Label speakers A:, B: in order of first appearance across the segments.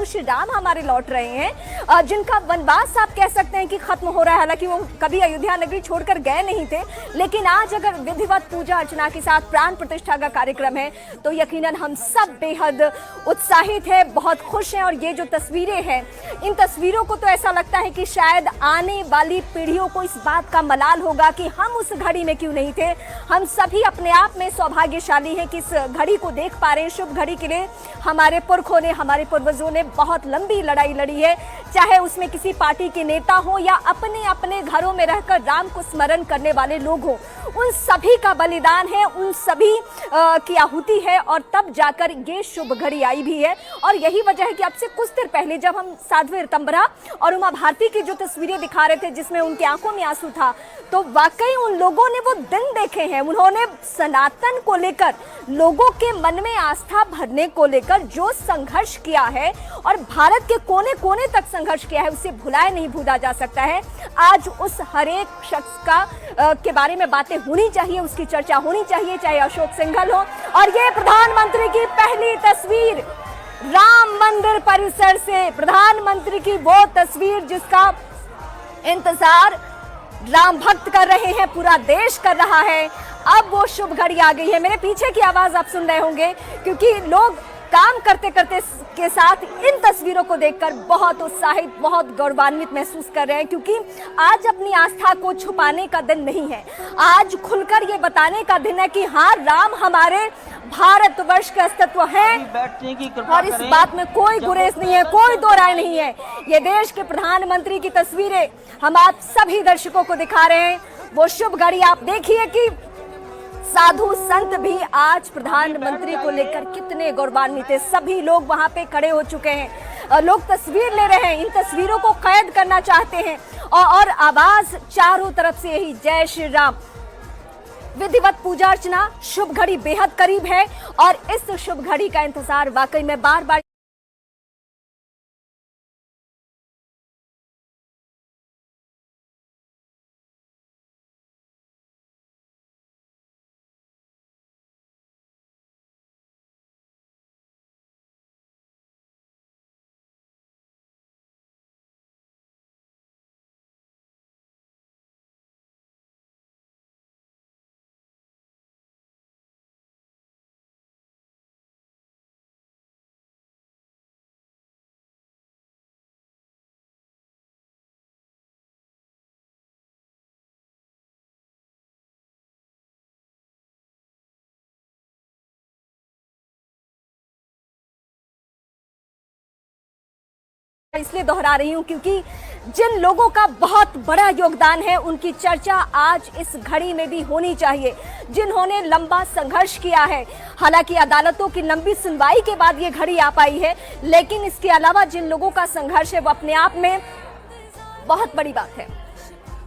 A: प्रभु श्री राम हमारे लौट रहे हैं, जिनका वनवास आप कह सकते हैं कि खत्म हो रहा है। हालांकि वो कभी अयोध्या नगरी छोड़कर गए नहीं थे, लेकिन आज अगर विधिवत पूजा अर्चना के साथ प्राण प्रतिष्ठा का कार्यक्रम है तो यकीनन हम सब बेहद उत्साहित हैं, बहुत खुश हैं। और ये जो तस्वीरें हैं, इन तस्वीरों को तो ऐसा लगता है कि शायद आने वाली पीढ़ियों को इस बात का मलाल होगा कि हम उस घड़ी में क्यों नहीं थे। हम सभी अपने आप में सौभाग्यशाली हैं कि इस घड़ी को देख पा रहे हैं। शुभ घड़ी के लिए हमारे पुरखों ने, हमारे पूर्वजों ने बहुत लंबी लड़ाई लड़ी है, चाहे उसमें किसी पार्टी के नेता हो या अपने अपने घरों में रहकर राम को स्मरण करने वाले लोग हो। उन सभी का बलिदान है, उन सभी की आहुति है, और तब जाकर ये शुभ घड़ी आई भी है। और यही वजह है कि अब से कुछ देर पहले जब हम साध्वी ऋतंभरा और उमा भारती की जो तस्वीरें दिखा रहे थे जिसमें उनकी आंखों में आंसू था, तो वाकई उन लोगों ने वो दिन देखे हैं। उन्होंने सनातन को लेकर, लोगों के मन में आस्था भरने को लेकर जो संघर्ष किया है और भारत के कोने कोने तक संघर्ष किया है, उसे भुलाया नहीं भूला जा सकता है। आज उस हर एक शख्स का के बारे में बातें होनी चाहिए, उसकी चर्चा होनी चाहिए, चाहे अशोक सिंघल हो। और ये प्रधानमंत्री की पहली तस्वीर राम मंदिर परिसर से, प्रधानमंत्री की वो तस्वीर जिसका इंतजार राम भक्त कर रहे हैं, पूरा देश कर रहा है। अब वो शुभ घड़ी आ गई है। मेरे पीछे की आवाज आप सुन रहे होंगे, क्योंकि लोग काम करते करते के साथ इन तस्वीरों को देखकर बहुत उत्साहित, बहुत गौरवान्वित महसूस कर रहे हैं, क्योंकि आज अपनी आस्था को छुपाने का दिन नहीं है। आज खुलकर ये बताने का दिन है कि हाँ, राम हमारे भारतवर्ष का अस्तित्व है और इस बात में कोई गुरेज नहीं है, कोई दो राय नहीं है। ये देश के प्रधानमंत्री की तस्वीरें हम आप सभी दर्शकों को दिखा रहे हैं। वो शुभ घड़ी आप देखिए कि साधु संत भी आज प्रधानमंत्री को लेकर कितने गौरवान्वित हैं। सभी लोग वहां पे खड़े हो चुके हैं, लोग तस्वीर ले रहे हैं, इन तस्वीरों को कैद करना चाहते हैं और आवाज चारों तरफ से यही, जय श्री राम। विधिवत पूजा अर्चना, शुभ घड़ी बेहद करीब है और इस शुभ घड़ी का इंतजार वाकई में बार बार इसलिए दोहरा रही हूं क्योंकि जिन लोगों का बहुत बड़ा योगदान है उनकी चर्चा आज इस घड़ी में भी होनी चाहिए, जिन्होंने लंबा संघर्ष किया है। हालांकि अदालतों की लंबी सुनवाई के बाद ये घड़ी आ पाई है, लेकिन इसके अलावा जिन लोगों का संघर्ष है वो अपने आप में बहुत बड़ी बात है।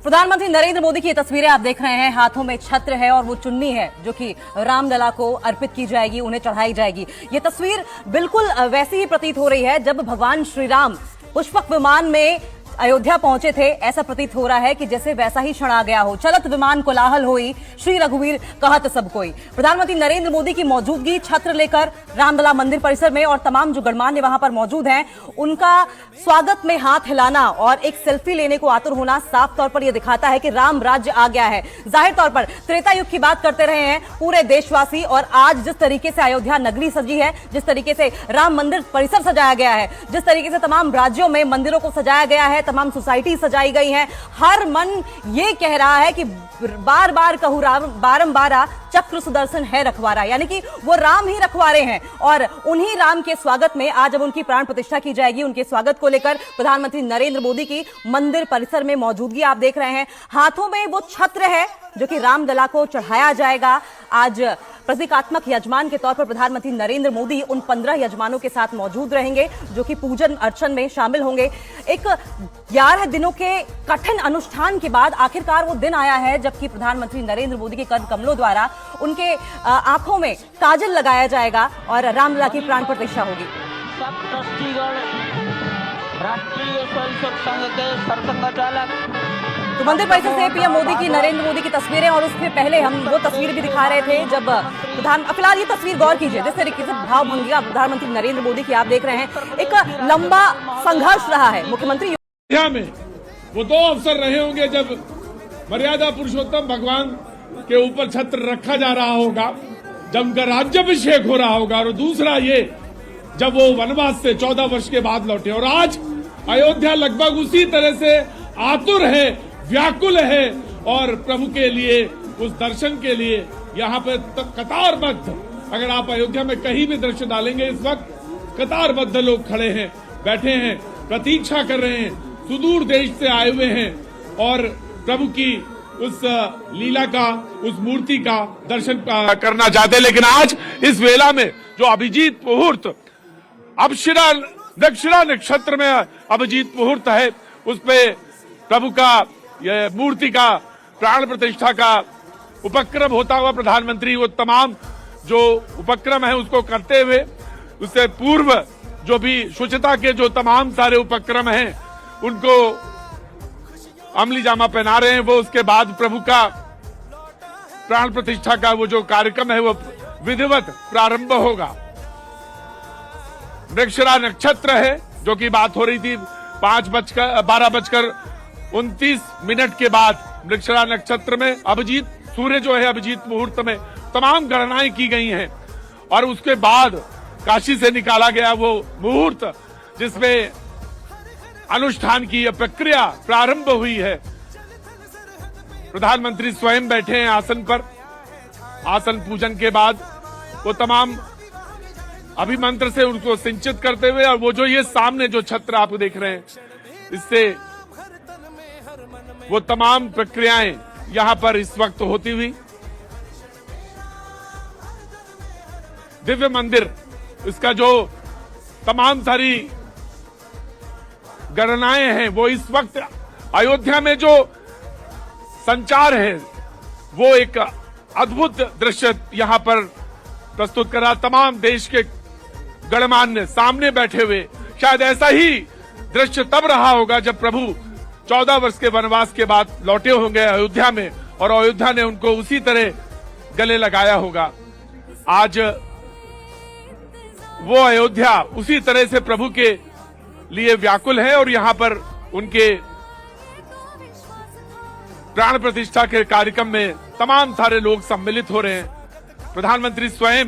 B: प्रधानमंत्री नरेंद्र मोदी की ये तस्वीरें आप देख रहे हैं, हाथों में छत्र है और वो चुन्नी है जो कि रामलला को अर्पित की जाएगी, उन्हें चढ़ाई जाएगी। ये तस्वीर बिल्कुल वैसी ही प्रतीत हो रही है जब भगवान श्री राम पुष्पक विमान में अयोध्या पहुंचे थे। ऐसा प्रतीत हो रहा है कि जैसे वैसा ही क्षण आ गया हो। चलत विमान कोलाहल होई, श्री रघुवीर कहत सब कोई। प्रधानमंत्री नरेंद्र मोदी की मौजूदगी छत्र लेकर रामलला मंदिर परिसर में और तमाम जो गणमान्य वहां पर मौजूद हैं, उनका स्वागत में हाथ हिलाना और एक सेल्फी लेने को आतुर होना साफ तौर पर यह दिखाता है कि राम राज्य आ गया है। जाहिर तौर पर त्रेता युग की बात करते रहे हैं पूरे देशवासी, और आज जिस तरीके से अयोध्या नगरी सजी है, जिस तरीके से राम मंदिर परिसर सजाया गया है, जिस तरीके से तमाम राज्यों में मंदिरों को सजाया गया है, तमाम सोसाइटी सजाई गई हैं, हर मन ये कह रहा है कि बार बार कहूं राम बारंबार चक्र सुदर्शन है रखवारा, यानी कि वो राम ही रखवारे हैं। और उन्हीं राम के स्वागत में आज जब उनकी प्राण प्रतिष्ठा की जाएगी, उनके स्वागत को लेकर प्रधानमंत्री नरेंद्र मोदी की मंदिर परिसर में मौजूदगी आप देख रहे हैं। हाथों में वो छत्र है जो कि रामलला को चढ़ाया जाएगा। आज प्रतीकात्मक यजमान के तौर पर प्रधानमंत्री नरेंद्र मोदी उन 15 यजमानों के साथ मौजूद रहेंगे जो कि पूजन अर्चन में शामिल होंगे। एक 11 दिनों के कठिन अनुष्ठान के बाद आखिरकार वो दिन आया है जबकि प्रधानमंत्री नरेंद्र मोदी के कर कमलों द्वारा उनके आंखों में काजल लगाया जाएगा और रामलला की प्राण प्रतिष्ठा होगी।
C: राष्ट्रीय स्वयंसेवक संघ के सरसंघचालक।
B: तो मंदिर परिसर से पीएम मोदी की, नरेंद्र मोदी की तस्वीरें, और उसके पहले हम वो तस्वीर भी दिखा रहे थे जब फिलहाल ये तस्वीर गौर कीजिए जिस तरीके से भावभंगिमा प्रधानमंत्री नरेंद्र मोदी की आप देख रहे हैं। एक लंबा संघर्ष रहा है मुख्यमंत्री
D: में। वो दो अवसर रहे होंगे जब मर्यादा पुरुषोत्तम भगवान के ऊपर छत्र रखा जा रहा होगा, जब उनका राज्याभिषेक हो रहा होगा, और दूसरा ये जब वो वनवास से 14 वर्ष के बाद लौटे। और आज अयोध्या लगभग उसी तरह से आतुर है, व्याकुल है, और प्रभु के लिए, उस दर्शन के लिए यहाँ पे कतारबद्ध, अगर आप अयोध्या में कहीं भी दृश्य डालेंगे इस वक्त कतारबद्ध लोग खड़े हैं, बैठे हैं, प्रतीक्षा कर रहे हैं, सुदूर देश से आए हुए हैं और प्रभु की उस लीला का, उस मूर्ति का दर्शन करना चाहते हैं। लेकिन आज इस वेला में जो अभिजीत मुहूर्त, अक्षरा दक्षिणा नक्षत्र में अभिजीत मुहूर्त है, उस पे प्रभु का, ये मूर्ति का प्राण प्रतिष्ठा का उपक्रम होता हुआ प्रधानमंत्री वो तमाम जो उपक्रम है उसको करते हुए, उससे पूर्व जो भी शुचिता के जो तमाम सारे उपक्रम हैं उनको अमली जामा पहना रहे हैं। वो उसके बाद प्रभु का प्राण प्रतिष्ठा का वो जो कार्यक्रम है वो विधिवत प्रारंभ होगा। मृगशिरा नक्षत्र है जो की बात हो रही थी, 12:29 के बाद मृगशिरा नक्षत्र में अभिजीत सूर्य जो है, अभिजीत मुहूर्त में तमाम गणनाएं की गई हैं और उसके बाद काशी से निकाला गया वो मुहूर्त जिसमें अनुष्ठान की यह प्रक्रिया प्रारंभ हुई है। प्रधानमंत्री स्वयं बैठे हैं आसन पर। आसन पूजन के बाद वो तमाम अभिमंत्र से उनको सिंचित करते हुए, और वो जो ये सामने जो छत्र आप देख रहे हैं, इससे वो तमाम प्रक्रियाएं यहां पर इस वक्त होती हुई। दिव्य मंदिर, इसका जो तमाम सारी गणनाएं हैं वो इस वक्त अयोध्या में जो संचार है वो एक अद्भुत दृश्य यहां पर प्रस्तुत कर रहा। तमाम देश के गणमान्य सामने बैठे हुए, शायद ऐसा ही दृश्य तब रहा होगा जब प्रभु 14 वर्ष के वनवास के बाद लौटे होंगे अयोध्या में, और अयोध्या ने उनको उसी तरह गले लगाया होगा। आज वो अयोध्या उसी तरह से प्रभु के लिए व्याकुल है और यहां पर उनके प्राण प्रतिष्ठा के कार्यक्रम में तमाम सारे लोग सम्मिलित हो रहे हैं। प्रधानमंत्री स्वयं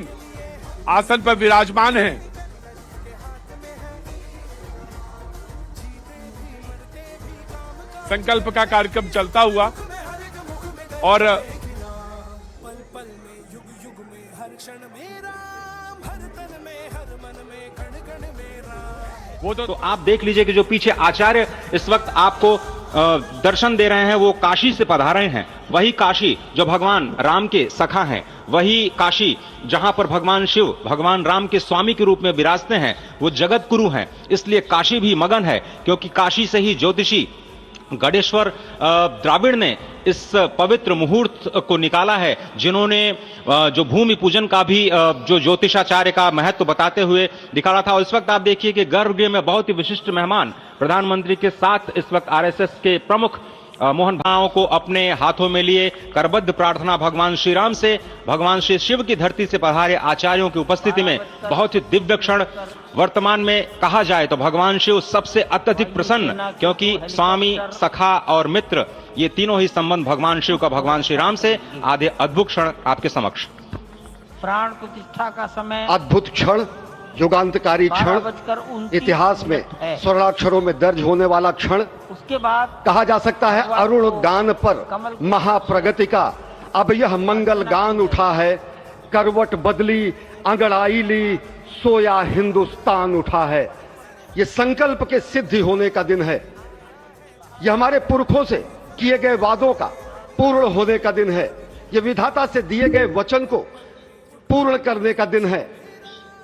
D: आसन पर विराजमान हैं। संकल्प का कार्यक्रम चलता हुआ और
E: वो तो आप देख लीजिए कि जो पीछे आचार्य इस वक्त आपको दर्शन दे रहे हैं वो काशी से पधारे हैं। वही काशी जो भगवान राम के सखा हैं, वही काशी जहां पर भगवान शिव भगवान राम के स्वामी के रूप में विराजते हैं, वो जगत गुरु हैं। इसलिए काशी भी मगन है, क्योंकि काशी से ही ज्योतिषी गणेश्वर द्राविड़ ने इस पवित्र मुहूर्त को निकाला है, जिन्होंने जो भूमि पूजन का भी जो ज्योतिषाचार्य का महत्व बताते हुए दिखाया था। और इस वक्त आप देखिए कि गर्भगृह में बहुत ही विशिष्ट मेहमान प्रधानमंत्री के साथ इस वक्त आरएसएस के प्रमुख मोहन भागवत को अपने हाथों में लिए करबद्ध प्रार्थना भगवान श्री राम से, भगवान श्री शिव की धरती से पधारे आचार्यों की उपस्थिति में बहुत ही दिव्य क्षण। वर्तमान में कहा जाए तो भगवान शिव सबसे अत्यधिक प्रसन्न, क्योंकि स्वामी, सखा और मित्र ये तीनों ही संबंध भगवान शिव का भगवान श्री राम से। आधे अद्भुत क्षण आपके समक्ष।
C: प्राण प्रतिष्ठा का समय,
F: अद्भुत क्षण, युगांतकारी क्षण, इतिहास में स्वर्णाक्षरों में दर्ज होने वाला क्षण।
C: उसके बाद
F: कहा जा सकता है अरुण गान पर महाप्रगति का अब यह मंगल गान उठा है। करवट बदली, अंगड़ाई ली, सोया हिंदुस्तान उठा है। ये संकल्प के सिद्धि होने का दिन है। यह हमारे पुरखों से किए गए वादों का पूर्ण होने का दिन है। यह विधाता से दिए गए वचन को पूर्ण करने का दिन है।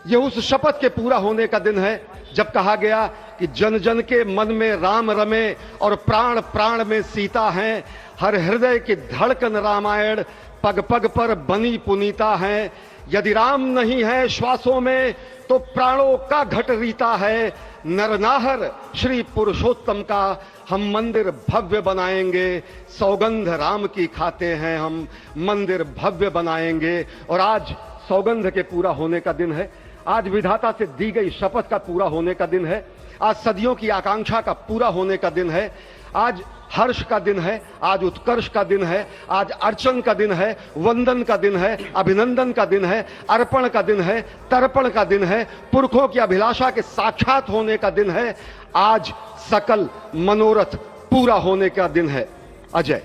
F: यह उस शपथ के पूरा होने का दिन है जब कहा गया कि जन जन के मन में राम रमे और प्राण प्राण में सीता है। हर हृदय की धड़कन रामायण, पग पग पर बनी पुनीता है। यदि राम नहीं है श्वासों में तो प्राणों का घट रीता है। नरनाहर श्री पुरुषोत्तम का हम मंदिर भव्य बनाएंगे। सौगंध राम की खाते हैं हम, मंदिर भव्य बनाएंगे। और आज सौगंध के पूरा होने का दिन है, आज विधाता से दी गई शपथ का पूरा होने का दिन है, आज सदियों की आकांक्षा का पूरा होने का दिन है, आज हर्ष का दिन है, आज उत्कर्ष का दिन है, आज अर्चन का दिन है, वंदन का दिन है, अभिनंदन का दिन है, अर्पण का दिन है, तर्पण का दिन है, पुरखों की अभिलाषा के साक्षात होने का दिन है, आज सकल मनोरथ पूरा होने का दिन है। अजय,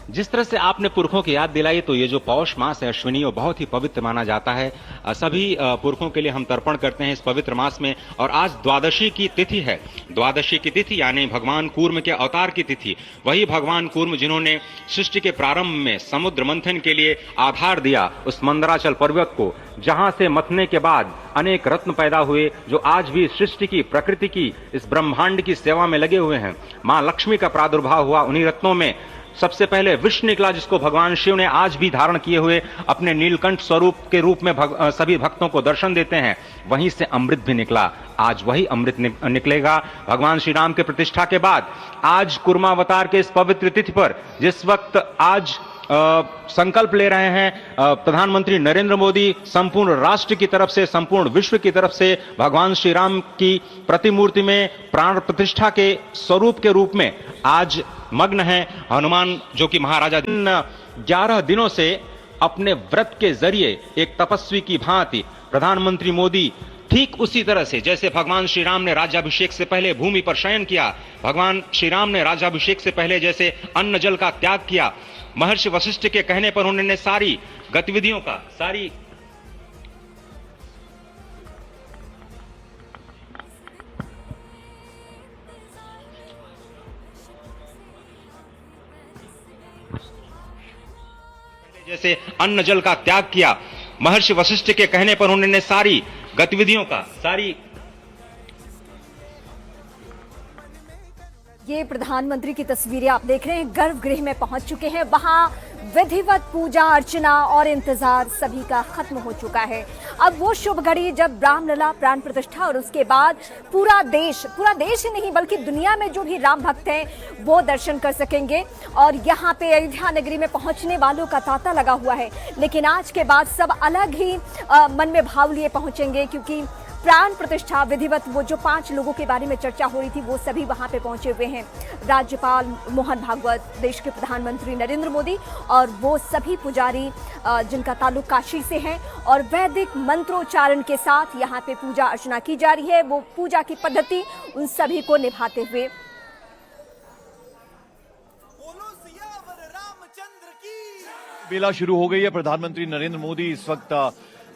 E: जिस तरह से आपने पुरखों की याद दिलाई, तो ये जो पौष मास है अश्विनी, वो बहुत ही पवित्र माना जाता है। सभी पुरखों के लिए हम तर्पण करते हैं इस पवित्र मास में। और आज द्वादशी की तिथि है। द्वादशी की तिथि यानी भगवान कूर्म के अवतार की तिथि। वही भगवान कूर्म जिन्होंने सृष्टि के प्रारंभ में समुद्र मंथन के लिए आधार दिया उस मंदराचल पर्वत को, जहां से मथने के बाद अनेक रत्न पैदा हुए, जो आज भी सृष्टि की, प्रकृति की, इस ब्रह्मांड की सेवा में लगे हुए हैं। मां लक्ष्मी का प्रादुर्भाव हुआ उन्हीं रत्नों में। सबसे पहले विष निकला, जिसको भगवान शिव ने आज भी धारण किए हुए अपने नीलकंठ स्वरूप के रूप में सभी भक्तों को दर्शन देते हैं। वहीं से अमृत भी निकला, आज वही अमृत निकलेगा भगवान श्री राम के प्रतिष्ठा के बाद। आज कुर्मावतार के इस पवित्र तिथि पर, जिस वक्त आज संकल्प ले रहे हैं प्रधानमंत्री नरेंद्र मोदी, संपूर्ण राष्ट्र की तरफ से, संपूर्ण विश्व की तरफ से भगवान श्री राम की प्रतिमूर्ति में प्राण प्रतिष्ठा के स्वरूप के रूप में आज मग्न है हनुमान, जो कि महाराजा 11 दिनों से अपने व्रत के जरिए एक तपस्वी की भांति प्रधानमंत्री मोदी ठीक उसी तरह से, जैसे भगवान श्री राम ने राज्याभिषेक से पहले भूमि पर शयन किया, भगवान श्री राम ने राज्याभिषेक से पहले जैसे अन्न जल का त्याग किया, महर्षि वशिष्ठ के कहने पर उन्होंने सारी गतिविधियों का, जैसे अन्न जल का त्याग किया, महर्षि वशिष्ठ के कहने पर उन्होंने सारी गतिविधियों का,
A: ये प्रधानमंत्री की तस्वीरें आप देख रहे हैं, गर्भगृह में पहुंच चुके हैं। वहां विधिवत पूजा अर्चना और इंतजार सभी का खत्म हो चुका है। अब वो शुभ घड़ी जब रामलला प्राण प्रतिष्ठा और उसके बाद पूरा देश ही नहीं बल्कि दुनिया में जो भी राम भक्त हैं वो दर्शन कर सकेंगे। और यहाँ पे अयोध्या नगरी में पहुंचने वालों का तांता लगा हुआ है, लेकिन आज के बाद सब अलग ही मन में भाव लिए पहुंचेंगे, क्योंकि प्राण प्रतिष्ठा विधिवत वो जो 5 लोगों के बारे में चर्चा हो रही थी वो सभी वहां पे पहुंचे हुए हैं। राज्यपाल मोहन भागवत, देश के प्रधानमंत्री नरेंद्र मोदी और वो सभी पुजारी जिनका ताल्लुक काशी से है, और वैदिक मंत्रोच्चारण के साथ यहाँ पे पूजा अर्चना की जा रही है। वो पूजा की पद्धति उन सभी को निभाते हुए
G: बेला शुरू हो गई है। प्रधानमंत्री नरेंद्र मोदी इस वक्त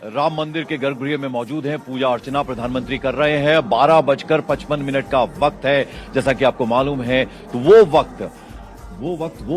G: राम मंदिर के गर्भगृह में मौजूद हैं। पूजा अर्चना प्रधानमंत्री कर रहे हैं। 12:55 का वक्त है। जैसा कि आपको मालूम है, तो वो वक्त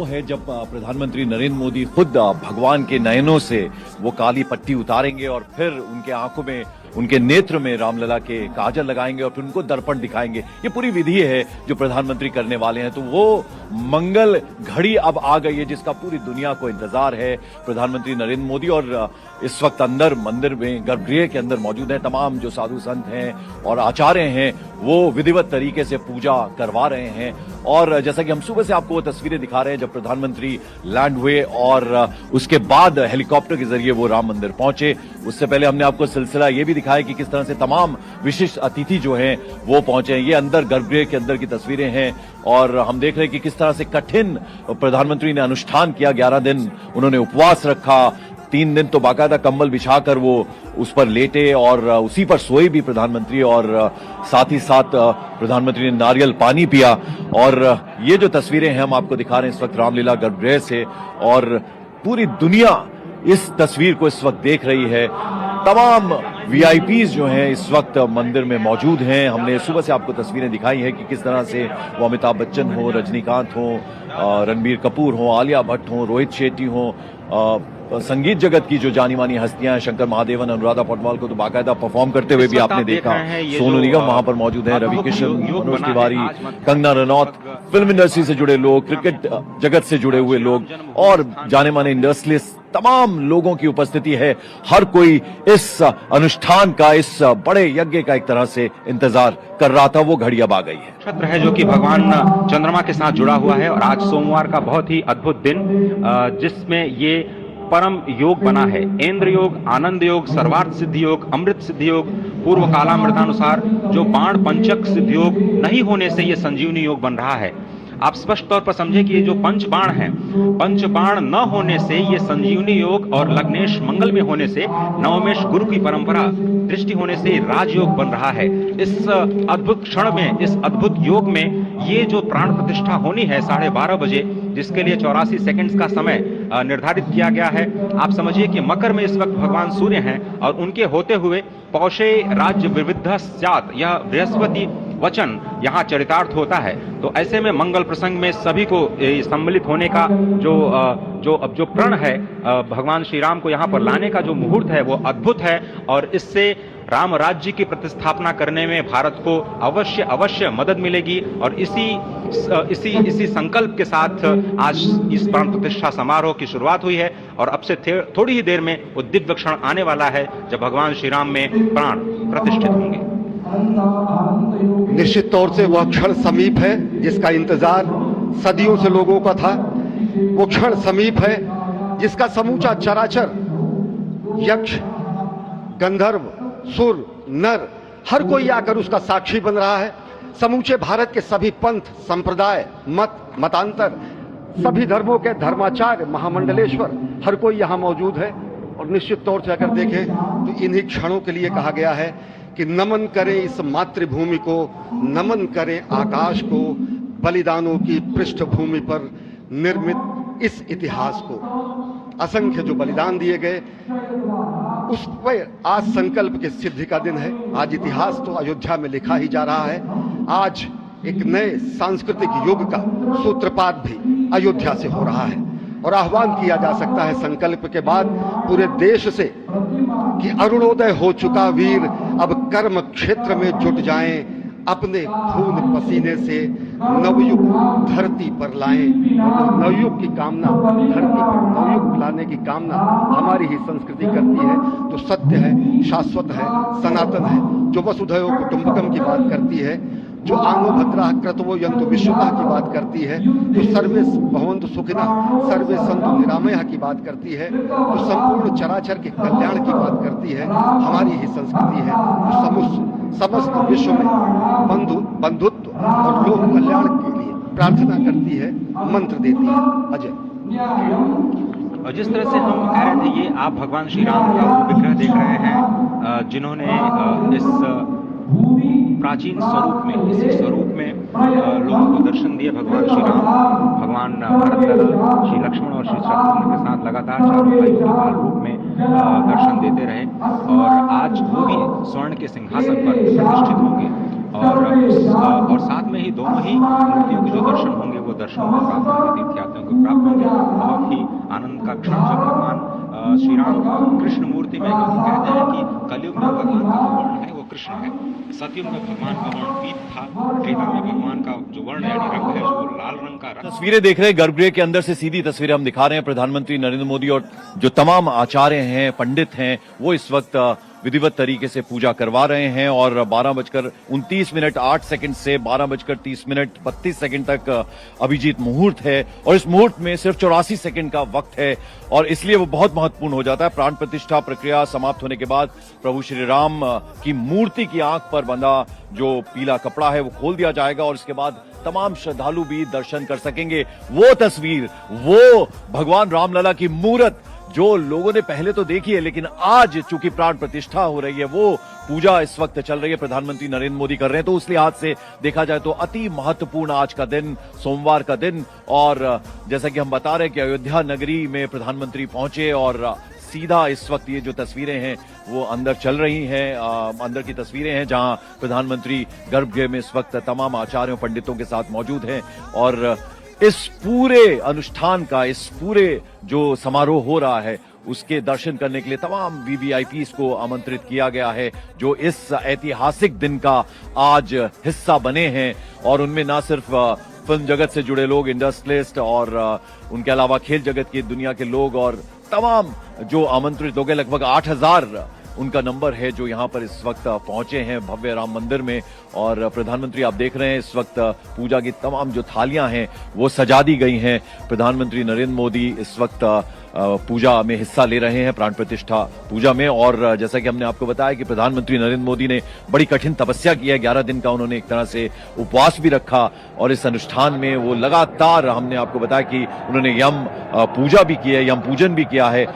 G: है जब प्रधानमंत्री नरेंद्र मोदी खुद भगवान के नयनों से वो काली पट्टी उतारेंगे और फिर उनके आंखों में, उनके नेत्र में रामलला के काजल लगाएंगे और फिर उनको दर्पण दिखाएंगे। ये पूरी विधि है जो प्रधानमंत्री करने वाले हैं। तो वो मंगल घड़ी अब आ गई है जिसका पूरी दुनिया को इंतजार है। प्रधानमंत्री नरेंद्र मोदी और इस वक्त अंदर मंदिर में गर्भगृह के अंदर मौजूद हैं। तमाम जो साधु संत हैं और आचार्य हैं वो विधिवत तरीके से पूजा करवा रहे हैं। और जैसा कि हम सुबह से आपको वो तस्वीरें दिखा रहे हैं जब प्रधानमंत्री लैंड हुए और उसके बाद हेलीकॉप्टर के जरिए वो राम मंदिर पहुंचे। उससे पहले हमने आपको सिलसिला ये भी दिखाया कि किस तरह से तमाम विशिष्ट अतिथि जो हैं वो पहुंचे हैं। ये अंदर गर्भगृह के अंदर की तस्वीरें हैं और हम देख रहे हैं कि किस तरह से कठिन प्रधानमंत्री ने अनुष्ठान किया। 11 दिन उन्होंने उपवास रखा, 3 दिन तो बाकायदा कंबल बिछाकर वो उस पर लेटे और उसी पर सोए भी प्रधानमंत्री, और साथ ही साथ प्रधानमंत्री ने नारियल पानी पिया। और ये जो तस्वीरें हैं हम आपको दिखा रहे हैं इस वक्त रामलीला गर्भगृह से, और पूरी दुनिया इस तस्वीर को इस वक्त देख रही है। तमाम वीआईपीज जो हैं इस वक्त मंदिर में मौजूद हैं। हमने सुबह से आपको तस्वीरें दिखाई हैं कि किस तरह से वो अमिताभ बच्चन हो, रजनीकांत हो, रणबीर कपूर हो, आलिया भट्ट हो, रोहित शेट्टी हो, संगीत जगत की जो जानी मानी हस्तियां हैं, शंकर महादेवन, अनुराधा पौडवाल को तो बाकायदा परफॉर्म करते हुए भी आपने देखा। सोनू निगम वहां पर मौजूद हैं, रवि किशन, मनोज तिवारी, कंगना रनौत, फिल्म इंडस्ट्री से जुड़े लोग, क्रिकेट जगत से जुड़े हुए लोग और जाने माने इंडस्ट्रियलिस्ट तमाम लोगों की उपस्थिति है। हर कोई इस अनुष्ठान का, इस बड़े यज्ञ का एक तरह से इंतजार कर रहा था। वो घड़ी अब आ गई है।
E: नक्षत्र है जो कि भगवान चंद्रमा के साथ जुड़ा हुआ है और आज सोमवार का बहुत ही अद्भुत दिन, जिसमें ये परम योग बना है। इंद्र योग, आनंद योग, सर्वार्थ सिद्धि योग, अमृत सिद्धि योग, पूर्व कालामृतानुसार जो बाण पंचक सिद्धि योग नहीं होने से ये संजीवनी योग बन रहा है। आप स्पष्ट तौर पर समझे कि ये जो पंच बाण है, पंच बाण न होने से ये संजीवनी योग और लग्नेश मंगल में होने से, नवमेश गुरु की परंपरा दृष्टि होने से राजयोग बन रहा है। इस अद्भुत क्षण में, इस अद्भुत योग में ये जो प्राण प्रतिष्ठा होनी है 12:30 बजे, जिसके लिए 84 सेकंड्स का समय निर्धारित किया गया है। आप समझिए कि मकर में इस वक्त भगवान सूर्य हैं और उनके होते हुए पौषे राज्य विविध स्यात्, यह बृहस्पति वचन यहाँ चरितार्थ होता है। तो ऐसे में मंगल प्रसंग में सभी को सम्मिलित होने का जो प्रण है, भगवान श्री राम को यहाँ पर लाने का जो मुहूर्त है वो अद्भुत है और इससे राम राज्य की प्रतिस्थापना करने में भारत को अवश्य मदद मिलेगी। और इसी संकल्प के साथ आज इस प्राण प्रतिष्ठा समारोह की शुरुआत हुई है और अब से थोड़ी ही देर में वो दिव्य क्षण आने वाला है जब भगवान श्री राम में प्राण प्रतिष्ठित होंगे।
F: निश्चित तौर से वह क्षण समीप है जिसका इंतजार सदियों से लोगों का था। वो क्षण समीप है जिसका समूचा चराचर, यक्ष, गंधर्व, सुर, नर, हर कोई आकर उसका साक्षी बन रहा है। समूचे भारत के सभी पंथ, संप्रदाय, मतांतर, सभी धर्मों के धर्माचार्य, महामंडलेश्वर, हर कोई यहाँ मौजूद है। और निश्चित तौर से अगर देखें तो इन्हीं क्षणों के लिए कहा गया है कि नमन करें इस मातृभूमि को, नमन करें आकाश को, बलिदानों की पृष्ठभूमि पर निर्मित इस इतिहास को। असंख्य जो बलिदान दिए गए उस पर आज संकल्प की सिद्धि का दिन है। आज इतिहास तो अयोध्या में लिखा ही जा रहा है। आज एक नए सांस्कृतिक युग का सूत्रपात भी अयोध्या से हो रहा है और आह्वान किया जा सकता है संकल्प के बाद पूरे देश से कि अरुणोदय हो चुका वीर, अब कर्म क्षेत्र में जुट जाएं, अपने खून पसीने से नवयुग धरती पर लाएं। नवयुग की कामना, धरती पर नवयुग लाने की कामना हमारी ही संस्कृति करती है, जो सत्य है, शाश्वत है, सनातन है, जो वसुधैव कुटुंबकम की बात करती है, जो आंगो भद्रा क्रतवो यंतु विश्वतः की बात करती है, जो सर्वे भवन्तु सुखिनः सर्वे सन्तु निरामयः की बात करती है, जो संपूर्ण चराचर के कल्याण की बात करती है, हमारी ही संस्कृति है, जो समस्त विश्व में बंधुत्व और लोक कल्याण के लिए प्रार्थना करती है, मंत्र देती है। अजय,
E: और जिस तरह से हम कह रहे थे, ये आप भगवान श्री राम का वो विग्रह देख रहे हैं जिन्होंने इस प्राचीन स्वरूप में, इसी स्वरूप में लोगों को दर्शन दिए। भगवान श्री राम, भगवान भरत लला, श्री लक्ष्मण और श्री शत्रुघ्न के साथ लगातार चारों भाइयों के काल रूप में दर्शन देते रहे और आज वो भी स्वर्ण के सिंहासन पर प्रतिष्ठित होंगे और साथ में ही दोनों ही मूर्तियों के जो दर्शन होंगे वो दर्शन को प्राप्त होंगे, तीर्थयात्रियों को प्राप्त होंगे। बहुत ही आनंद का क्षण जब भगवान श्री राम कृष्ण मूर्ति में, क्योंकि कहते हैं कि कलयुग में भगवान का जो वर्ण है वो कृष्ण है, सतयुग में भगवान का वर्ण पीत था, त्रेता में भगवान का जो वर्ण यानी रंग है जो लाल रंग का रंग।
G: तस्वीरें देख रहे हैं गर्भगृह के अंदर से, सीधी तस्वीरें हम दिखा रहे हैं। प्रधानमंत्री नरेंद्र मोदी और जो तमाम आचार्य हैं, पंडित हैं, वो इस वक्त विधिवत तरीके से पूजा करवा रहे हैं और 12:29:08 से 12:30:32 तक अभिजीत मुहूर्त है और इस मुहूर्त में सिर्फ 84 सेकंड का वक्त है और इसलिए वो बहुत महत्वपूर्ण हो जाता है। प्राण प्रतिष्ठा प्रक्रिया समाप्त होने के बाद प्रभु श्री राम की मूर्ति की आंख पर बंधा जो पीला कपड़ा है वो खोल दिया जाएगा और इसके बाद तमाम श्रद्धालु भी दर्शन कर सकेंगे। वो तस्वीर, वो भगवान रामलला की मूर्त जो लोगों ने पहले तो देखी है, लेकिन आज चूंकि प्राण प्रतिष्ठा हो रही है, वो पूजा इस वक्त चल रही है, प्रधानमंत्री नरेंद्र मोदी कर रहे हैं, तो उस लिहाज से देखा जाए तो अति महत्वपूर्ण आज का दिन, सोमवार का दिन। और जैसा कि हम बता रहे हैं कि अयोध्या नगरी में प्रधानमंत्री पहुंचे और सीधा इस वक्त ये जो तस्वीरें हैं वो अंदर चल रही हैं, अंदर की तस्वीरें हैं जहां प्रधानमंत्री गर्भगृह में इस वक्त तमाम आचार्यों पंडितों के साथ मौजूद हैं और इस पूरे अनुष्ठान का, इस पूरे जो समारोह हो रहा है उसके दर्शन करने के लिए तमाम वीवीआईपीज को आमंत्रित किया गया है जो इस ऐतिहासिक दिन का आज हिस्सा बने हैं और उनमें ना सिर्फ फिल्म जगत से जुड़े लोग, इंडस्ट्रियलिस्ट और उनके अलावा खेल जगत की दुनिया के लोग और तमाम जो आमंत्रित लोग हैं, लगभग 8,000 उनका नंबर है जो यहाँ पर इस वक्त पहुंचे हैं भव्य राम मंदिर में। और प्रधानमंत्री आप देख रहे हैं इस वक्त पूजा की तमाम जो थालियां हैं वो सजा दी गई हैं। प्रधानमंत्री नरेंद्र मोदी इस वक्त पूजा में हिस्सा ले रहे हैं, प्राण प्रतिष्ठा पूजा में। और जैसा कि हमने आपको बताया कि प्रधानमंत्री नरेंद्र मोदी ने बड़ी कठिन तपस्या की है, 11 दिन का उन्होंने एक तरह से उपवास भी रखा और इस अनुष्ठान में वो लगातार, हमने आपको बताया कि उन्होंने यम पूजा भी की है, यम पूजन भी किया है,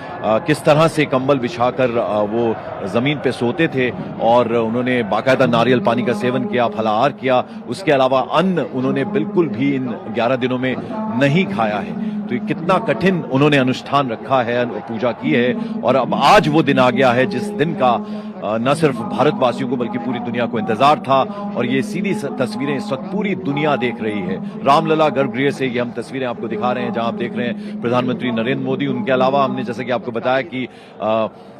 G: किस तरह से कंबल बिछाकर वो जमीन पे सोते थे और उन्होंने बाकायदा नारियल पानी का सेवन किया, फलाहार किया। उसके अलावा अन्न उन्होंने बिल्कुल भी इन 11 दिनों में नहीं खाया है। तो कितना कठिन उन्होंने अनुष्ठान रखा है, पूजा की है। और अब आज वो दिन आ गया है जिस दिन का न सिर्फ भारतवासियों को बल्कि पूरी दुनिया को इंतजार था। और ये सीधी तस्वीरें इस वक्त पूरी दुनिया देख रही है। रामलला गर्भगृह से ये हम तस्वीरें आपको दिखा रहे हैं जहां आप देख रहे हैं प्रधानमंत्री नरेंद्र मोदी। उनके अलावा हमने जैसे कि आपको बताया कि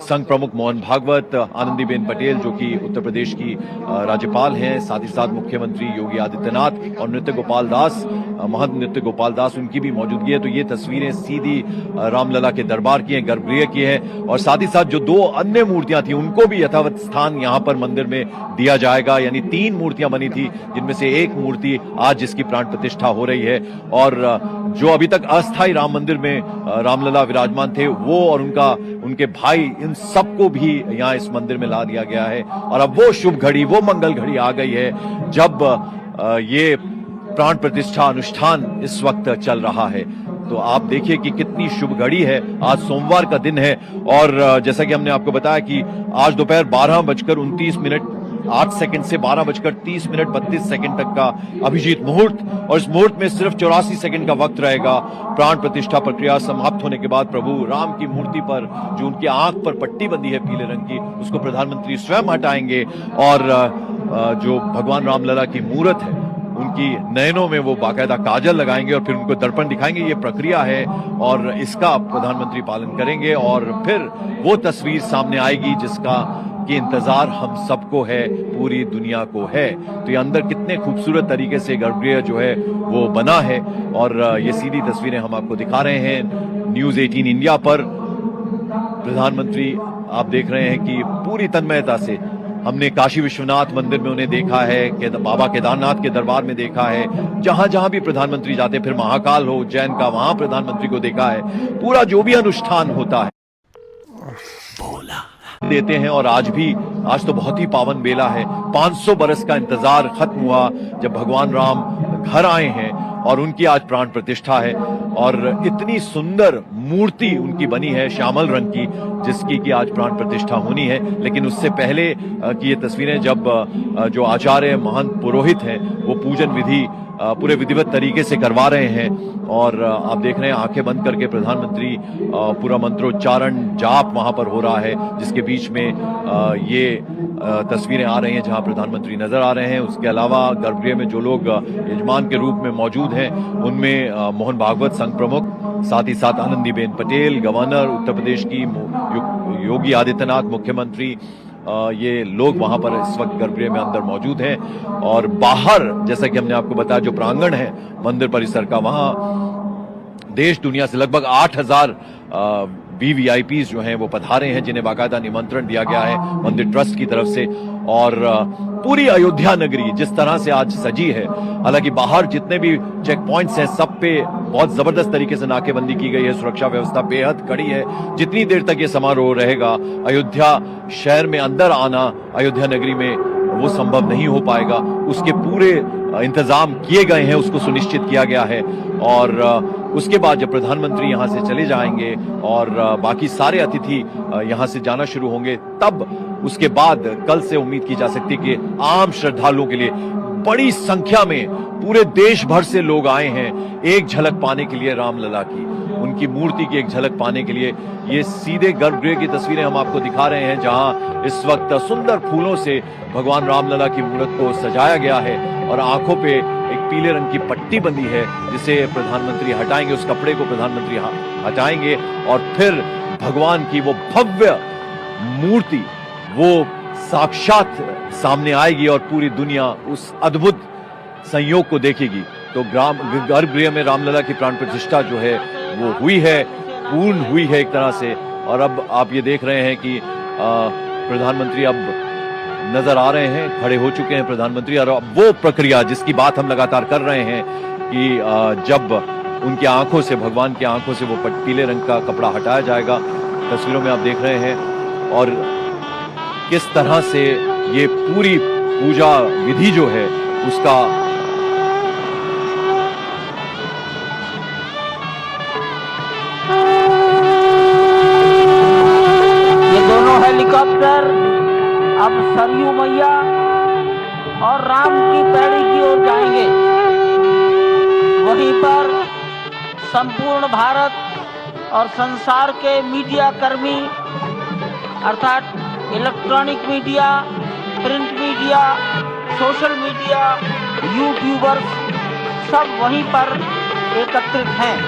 G: संघ प्रमुख मोहन भागवत, आनंदीबेन पटेल जो कि उत्तर प्रदेश की राज्यपाल हैं, साथ ही साथ मुख्यमंत्री योगी आदित्यनाथ और नृत्य गोपाल दास, महंत नृत्य गोपाल दास, उनकी भी मौजूदगी है। तो ये तस्वीरें सीधी रामलला के दरबार की हैं, गर्भगृह की है। और साथ ही साथ जो 2 अन्य मूर्तियां थी उनको भी यथावत स्थान यहां पर मंदिर में दिया जाएगा। यानी 3 मूर्तियां बनी थी जिनमें से एक मूर्ति आज जिसकी प्राण प्रतिष्ठा हो रही है। और जो अभी तक अस्थायी राम मंदिर में रामलला विराजमान थे वो और उनके भाई, इन सबको भी यहां इस मंदिर में ला दिया गया है। और अब वो शुभ घड़ी, वो मंगल घड़ी आ गई है जब ये प्राण प्रतिष्ठा अनुष्ठान इस वक्त चल रहा है। तो आप देखिए कि कितनी शुभ घड़ी है। आज सोमवार का दिन है और जैसा कि हमने आपको बताया कि आज दोपहर 12:29 से 12:30 तक का अभिजीत मुहूर्त, और इस मुहूर्त में सिर्फ 84 सेकंड का वक्त रहेगा। प्राण प्रतिष्ठा प्रक्रिया समाप्त होने के बाद प्रभु राम की मूर्ति पर जो उनकी आंख पर पट्टी बंधी है पीले रंग की, उसको प्रधानमंत्री स्वयं हटाएंगे और जो भगवान रामलला की मूर्त है उनकी नयनों में वो बाकायदा काजल लगाएंगे और फिर उनको दर्पण दिखाएंगे। ये प्रक्रिया है और इसका प्रधानमंत्री पालन करेंगे और फिर वो तस्वीर सामने आएगी जिसका कि इंतजार हम सबको है, पूरी दुनिया को है। तो ये अंदर कितने खूबसूरत तरीके से गर्भगृह जो है वो बना है और ये सीधी तस्वीरें हम आपको दिखा रहे हैं न्यूज़ 18 इंडिया पर। प्रधानमंत्री आप देख रहे हैं कि पूरी तन्मयता से, हमने काशी विश्वनाथ मंदिर में उन्हें देखा है, बाबा केदारनाथ के दरबार में देखा है, जहां जहां भी प्रधानमंत्री जाते, फिर महाकाल हो उज्जैन का, वहां प्रधानमंत्री को देखा है। पूरा जो भी अनुष्ठान होता है देते हैं। और आज तो बहुत ही पावन बेला है। 500 बरस का इंतजार खत्म हुआ जब भगवान राम घर आए हैं और उनकी आज प्राण प्रतिष्ठा है। और इतनी सुंदर मूर्ति उनकी बनी है श्यामल रंग की, जिसकी कि आज प्राण प्रतिष्ठा होनी है। लेकिन उससे पहले की ये तस्वीरें जब जो आचार्य महंत पुरोहित हैं वो पूजन विधि पूरे विधिवत तरीके से करवा रहे हैं। और आप देख रहे हैं आंखें बंद करके प्रधानमंत्री पूरा मंत्रोच्चारण जाप वहां पर हो रहा है, जिसके बीच में ये तस्वीरें आ रही हैं जहां प्रधानमंत्री नजर आ रहे हैं। उसके अलावा गर्भगृह में जो लोग यजमान के रूप में मौजूद हैं उनमें मोहन भागवत संघ प्रमुख, साथ ही साथ आनंदीबेन पटेल गवर्नर उत्तर प्रदेश की, योगी आदित्यनाथ मुख्यमंत्री, ये लोग वहां पर इस वक्त गर्भगृह में अंदर मौजूद हैं। और बाहर जैसा कि हमने आपको बताया जो प्रांगण है मंदिर परिसर का, वहां देश दुनिया से लगभग 8,000 VVIPs जो हैं वो पधारे हैं, जिन्हें बाकायदा निमंत्रण दिया गया है मंदिर ट्रस्ट की तरफ से। और पूरी अयोध्या नगरी जिस तरह से आज सजी है, हालांकि बाहर जितने भी चेक पॉइंट्स हैं सब पे बहुत जबरदस्त तरीके से नाकेबंदी की गई है, सुरक्षा व्यवस्था बेहद कड़ी है। जितनी देर तक ये समारोह रहेगा अयोध्या शहर में अंदर आना, अयोध्या नगरी में वो संभव नहीं हो पाएगा। उसके पूरे इंतजाम किए गए हैं, उसको सुनिश्चित किया गया है। और उसके बाद जब प्रधानमंत्री यहां से चले जाएंगे और बाकी सारे अतिथि यहां से जाना शुरू होंगे, तब उसके बाद कल से उम्मीद की जा सकती है कि आम श्रद्धालुओं के लिए बड़ी संख्या में पूरे देश भर से लोग आए हैं एक झलक पाने के लिए रामलला की, उनकी मूर्ति की एक झलक पाने के लिए। ये सीधे गर्भगृह की तस्वीरें हम आपको दिखा रहे हैं जहां इस वक्त सुंदर फूलों से भगवान रामलला की मूर्त को सजाया गया है और आंखों पे एक पीले रंग की पट्टी बंधी है जिसे प्रधानमंत्री हटाएंगे, उस कपड़े को प्रधानमंत्री हटाएंगे और फिर भगवान की वो भव्य मूर्ति वो साक्षात सामने आएगी और पूरी दुनिया उस अद्भुत संयोग को देखेगी। तो गर्भगृह में रामलला की प्राण प्रतिष्ठा जो है वो हुई है। पूर्ण हुई है एक तरह से। और अब आप ये देख रहे हैं कि प्रधानमंत्री अब नजर आ रहे हैं, खड़े हो चुके हैं प्रधानमंत्री। और अब वो प्रक्रिया जिसकी बात हम लगातार कर रहे हैं कि जब उनकी आंखों से, भगवान की आंखों से वो पीले रंग का कपड़ा हटाया जाएगा, तस्वीरों में आप देख रहे हैं। और किस तरह से ये पूरी पूजा विधि जो है उसका
C: ये दोनों हेलीकॉप्टर अब सरयू मैया और राम की पैड़ी की ओर जाएंगे। वहीं पर संपूर्ण भारत और संसार के मीडिया कर्मी अर्थात electronic media, print media, social media, YouTubers सब वहीं पर एकत्रित हैं।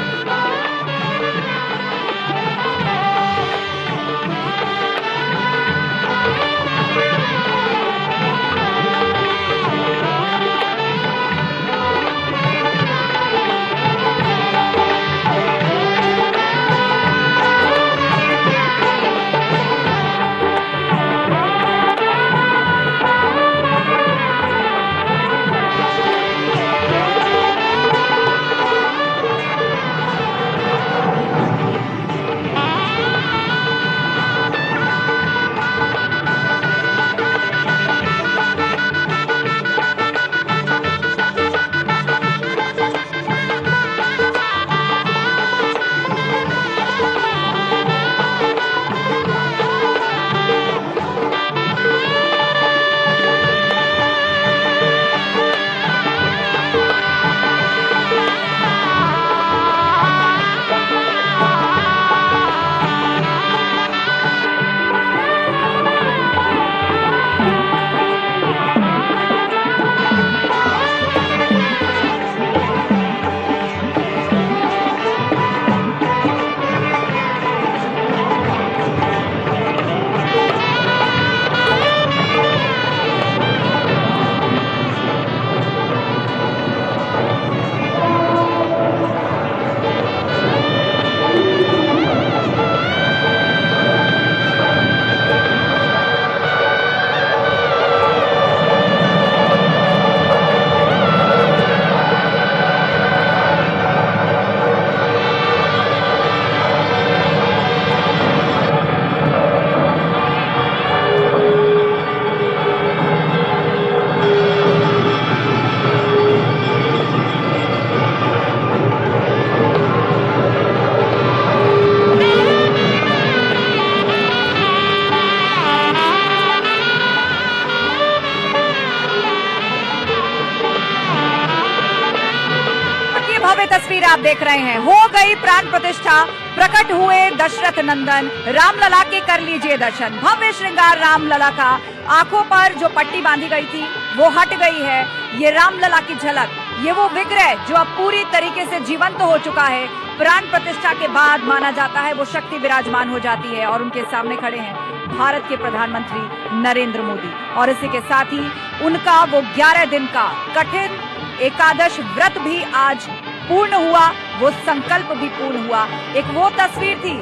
B: तस्वीर आप देख रहे हैं। हो गई प्राण प्रतिष्ठा, प्रकट हुए दशरथ नंदन, रामलला के कर लीजिए दर्शन। भव्य श्रृंगार रामलला का, आंखों पर जो पट्टी बांधी गई थी वो हट गई है। ये रामलला की झलक, ये वो विग्रह जो अब पूरी तरीके से जीवंत हो चुका है। प्राण प्रतिष्ठा के बाद माना जाता है वो शक्ति विराजमान हो जाती है और उनके सामने खड़े हैं भारत के प्रधानमंत्री नरेंद्र मोदी। और इसी के साथ ही उनका वो 11 दिन का कठिन एकादश व्रत भी आज पूर्ण हुआ, वो संकल्प भी पूर्ण हुआ। एक वो तस्वीर थी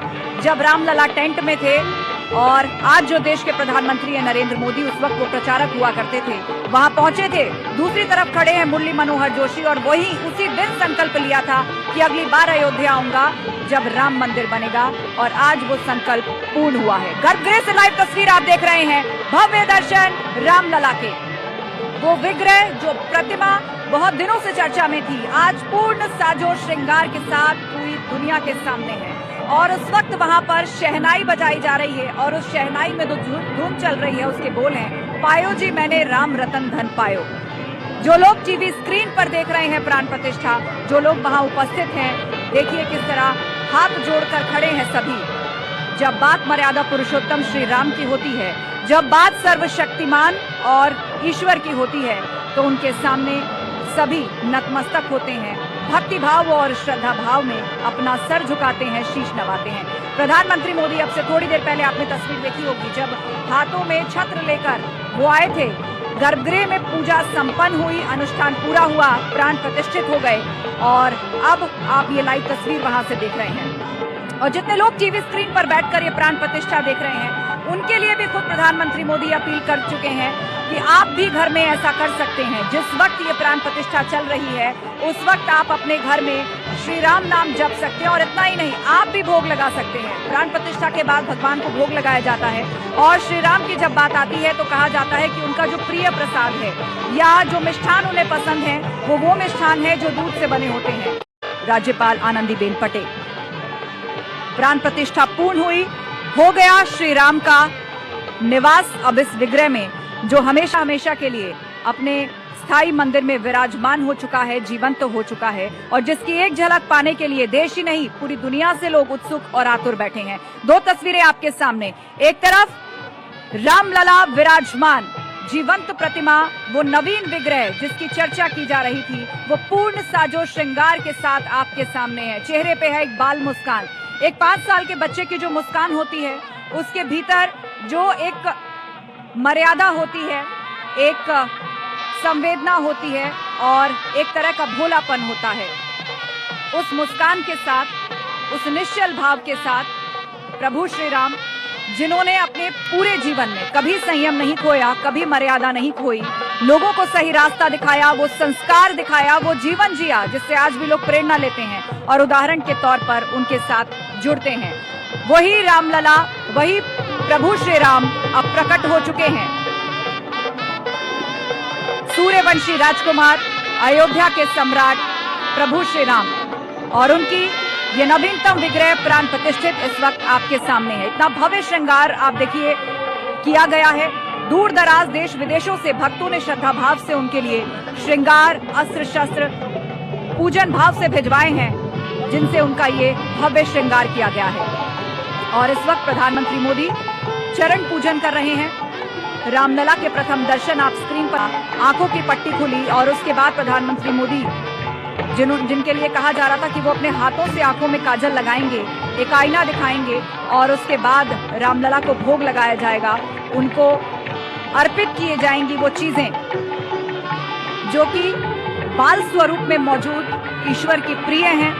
B: जब रामलला टेंट में थे और आज जो देश के प्रधानमंत्री हैं नरेंद्र मोदी, उस वक्त वो प्रचारक हुआ करते थे, वहां पहुंचे थे। दूसरी तरफ खड़े हैं मुरली मनोहर जोशी और वही उसी दिन संकल्प लिया था कि अगली बार अयोध्या आऊंगा जब राम मंदिर बनेगा और आज वो संकल्प पूर्ण हुआ है। गर्भगृह से लाइव तस्वीर आप देख रहे हैं, भव्य दर्शन रामलला के। वो विग्रह जो प्रतिमा बहुत दिनों से चर्चा में थी, आज पूर्ण साजो श्रृंगार के साथ पूरी दुनिया के सामने है। और उस वक्त वहां पर शहनाई बजाई जा रही है और उस शहनाई में जो धुन चल रही है उसके बोल हैं, पायो जी मैंने राम रतन धन पायो। जो लोग टीवी स्क्रीन पर देख रहे हैं प्राण प्रतिष्ठा, जो लोग वहां उपस्थित हैं, देखिए किस तरह हाथ जोड़कर खड़े हैं सभी। जब बात मर्यादा पुरुषोत्तम श्री राम की होती है, जब बात सर्वशक्तिमान और ईश्वर की होती है, तो उनके सामने सभी नतमस्तक होते हैं, भक्ति भाव और श्रद्धा भाव में अपना सर झुकाते हैं, शीश नवाते हैं। प्रधानमंत्री मोदी अब से थोड़ी देर पहले आपने तस्वीर देखी होगी जब हाथों में छत्र लेकर वो आए थे। गर्भगृह में पूजा संपन्न हुई, अनुष्ठान पूरा हुआ, प्राण प्रतिष्ठित हो गए और अब आप ये लाइव तस्वीर वहां से देख रहे हैं।
H: और जितने लोग टीवी स्क्रीन पर बैठकर ये प्राण प्रतिष्ठा देख रहे हैं, उनके लिए भी खुद प्रधानमंत्री मोदी अपील कर चुके हैं कि आप भी घर में ऐसा कर सकते हैं। जिस वक्त ये प्राण प्रतिष्ठा चल रही है, उस वक्त आप अपने घर में श्री राम नाम जप सकते हैं। और इतना ही नहीं, आप भी भोग लगा सकते हैं। प्राण प्रतिष्ठा के बाद भगवान को भोग लगाया जाता है और श्री राम की जब बात आती है तो कहा जाता है कि उनका जो प्रिय प्रसाद है या जो मिष्ठान उन्हें पसंद है, वो मिष्ठान है जो दूध से बने होते हैं। राज्यपाल आनंदीबेन पटेल। प्राण प्रतिष्ठा पूर्ण हुई, हो गया श्री राम का निवास अब इस विग्रह में, जो हमेशा हमेशा के लिए अपने स्थायी मंदिर में विराजमान हो चुका है, जीवंत हो चुका है, और जिसकी एक झलक पाने के लिए देश ही नहीं पूरी दुनिया से लोग उत्सुक और आतुर बैठे हैं। दो तस्वीरें आपके सामने, एक तरफ रामलला विराजमान जीवंत प्रतिमा, वो नवीन विग्रह जिसकी चर्चा की जा रही थी, वो पूर्ण साजो श्रृंगार के साथ आपके सामने है। चेहरे पे है एक बाल मुस्कान, एक 5 साल के बच्चे की जो मुस्कान होती है, उसके भीतर जो एक मर्यादा होती है, एक संवेदना होती है और एक तरह का भोलापन होता है। उस मुस्कान के साथ, उस निश्चल भाव के साथ प्रभु श्री राम, जिन्होंने अपने पूरे जीवन में कभी संयम नहीं खोया, कभी मर्यादा नहीं खोई, लोगों को सही रास्ता दिखाया, वो संस्कार दिखाया, वो जीवन जिया जिससे आज भी लोग प्रेरणा लेते हैं और उदाहरण के तौर पर उनके साथ जुड़ते हैं। वही रामलला, वही प्रभु श्री राम अब प्रकट हो चुके हैं। सूर्यवंशी राजकुमार, अयोध्या के सम्राट प्रभु श्री राम, और उनकी ये नवीनतम विग्रह प्राण प्रतिष्ठित इस वक्त आपके सामने है। इतना भव्य श्रृंगार आप देखिए किया गया है। दूर दराज देश विदेशों से भक्तों ने श्रद्धा भाव से उनके लिए श्रृंगार, अस्त्र शस्त्र, पूजन भाव से भिजवाए हैं, जिनसे उनका ये भव्य श्रृंगार किया गया है। और इस वक्त प्रधानमंत्री मोदी चरण पूजन कर रहे हैं। रामलला के प्रथम दर्शन आप स्क्रीन पर, आंखों की पट्टी खुली और उसके बाद प्रधानमंत्री मोदी, जिनके लिए कहा जा रहा था कि वो अपने हाथों से आंखों में काजल लगाएंगे, एक आईना दिखाएंगे और उसके बाद रामलला को भोग लगाया जाएगा, उनको अर्पित किए जाएंगी वो चीजें जो कि बाल स्वरूप में मौजूद ईश्वर की प्रिय हैं।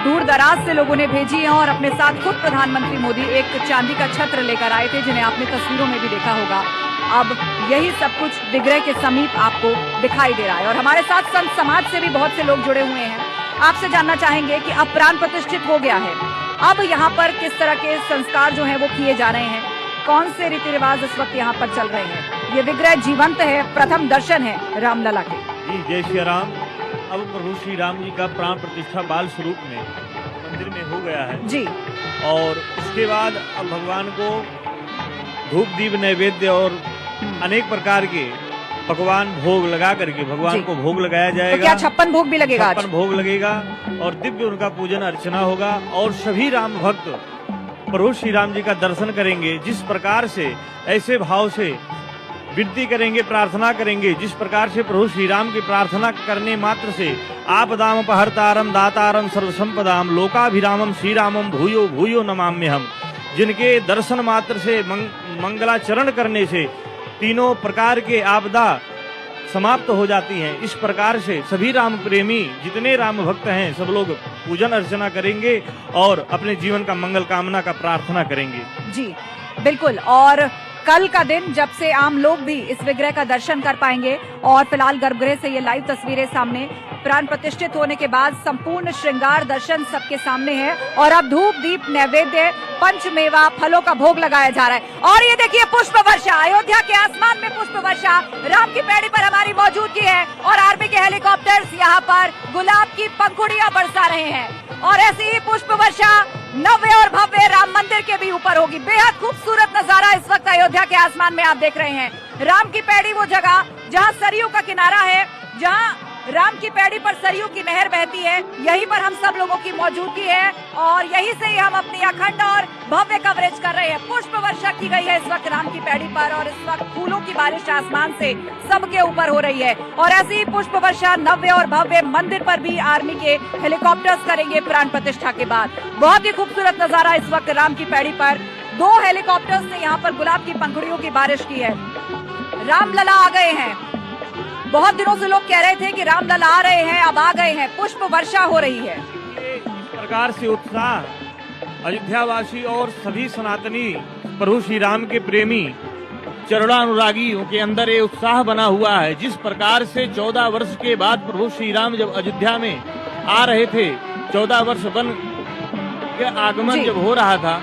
H: दूर दराज से लोगों ने भेजी हैं और अपने साथ खुद प्रधानमंत्री मोदी एक चांदी का छत्र लेकर आए थे, जिन्हें आपने तस्वीरों में भी देखा होगा। अब यही सब कुछ विग्रह के समीप आपको दिखाई दे रहा है। और हमारे साथ संत समाज से भी बहुत से लोग जुड़े हुए हैं। आपसे जानना चाहेंगे कि अब प्राण प्रतिष्ठित हो गया है, अब यहाँ पर किस तरह के संस्कार जो हैं वो किए जा रहे हैं, कौन से रीति रिवाज इस वक्त यहाँ पर चल रहे हैं। ये विग्रह जीवंत है, प्रथम दर्शन है रामलला के।
I: जी जय श्री राम। अब प्रभु श्री राम जी का प्राण प्रतिष्ठा बाल स्वरूप में मंदिर में हो गया है
H: जी।
I: और इसके बाद अब भगवान को धूप दीप नैवेद्य और अनेक प्रकार के पकवान भोग लगा करके भगवान को भोग लगाया जाएगा।
H: तो क्या 56 भोग भी लगेगा?
I: 56 भोग लगेगा और दिव्य उनका पूजन अर्चना होगा और सभी राम भक्त प्रभु श्री राम जी का दर्शन करेंगे। जिस प्रकार से ऐसे भाव से विनती करेंगे, प्रार्थना करेंगे, जिस प्रकार से प्रभु श्री राम की प्रार्थना करने मात्र से आपदाम अपहर्तारम दातारम सर्वसंपदाम लोकाभिरामम श्री रामम भूयो भूयो नमाम्यहम, जिनके दर्शन मात्र से मंगलाचरण करने से तीनों प्रकार के आपदा समाप्त हो जाती हैं। इस प्रकार से सभी राम प्रेमी जितने राम भक्त हैं सब लोग पूजन अर्चना करेंगे और अपने जीवन का मंगल कामना का प्रार्थना करेंगे।
H: जी बिल्कुल। और कल का दिन जब से आम लोग भी इस विग्रह का दर्शन कर पाएंगे और फिलहाल गर्भगृह से ये लाइव तस्वीरें सामने, प्राण प्रतिष्ठित होने के बाद संपूर्ण श्रृंगार दर्शन सबके सामने है और अब धूप दीप नैवेद्य पंचमेवा फलों का भोग लगाया जा रहा है। और ये देखिए पुष्प वर्षा, अयोध्या के आसमान में पुष्प वर्षा राम की पैड़ी पर हमारी मौजूदगी है और आर्मी के हेलीकॉप्टर्स यहाँ पर गुलाब की पंखुड़ियां बरसा रहे हैं और ऐसी ही पुष्प वर्षा नव्य और भव्य राम मंदिर के भी ऊपर होगी। बेहद खूबसूरत नजारा इस वक्त अयोध्या के आसमान में आप देख रहे हैं। राम की पैड़ी वो जगह जहाँ सरयू का किनारा है, जहाँ राम की पैड़ी पर सरयू की नहर बहती है, यहीं पर हम सब लोगों की मौजूदगी है और यहीं से ही हम अपनी अखंड और भव्य कवरेज कर रहे हैं। पुष्प वर्षा की गई है इस वक्त राम की पैड़ी पर और इस वक्त फूलों की बारिश आसमान से सबके ऊपर हो रही है और ऐसी ही पुष्प वर्षा नव्य और भव्य मंदिर पर भी आर्मी के हेलीकॉप्टर्स करेंगे प्राण प्रतिष्ठा के बाद। बहुत ही खूबसूरत नजारा इस वक्त राम की पैड़ी पर, 2 हेलीकॉप्टर्स ने यहाँ पर गुलाब की पंखुड़ियों की बारिश की है। रामलला आ गए हैं। बहुत दिनों से लोग कह रहे थे कि रामलला आ रहे हैं, अब आ गए हैं। पुष्प वर्षा हो रही है।
I: इस प्रकार से उत्साह अयोध्यावासी और सभी सनातनी प्रभु श्री राम के प्रेमी चरणानुरागियों के अंदर ये उत्साह बना हुआ है। जिस प्रकार से 14 वर्ष के बाद प्रभु श्री राम जब अयोध्या में आ रहे थे, 14 वर्ष वन के आगमन जब हो रहा था,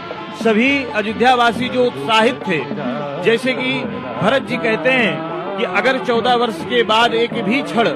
I: सभी अयोध्यावासी जो उत्साहित थे, जैसे कि भरत जी कहते हैं कि अगर 14 वर्ष के बाद एक भी क्षण,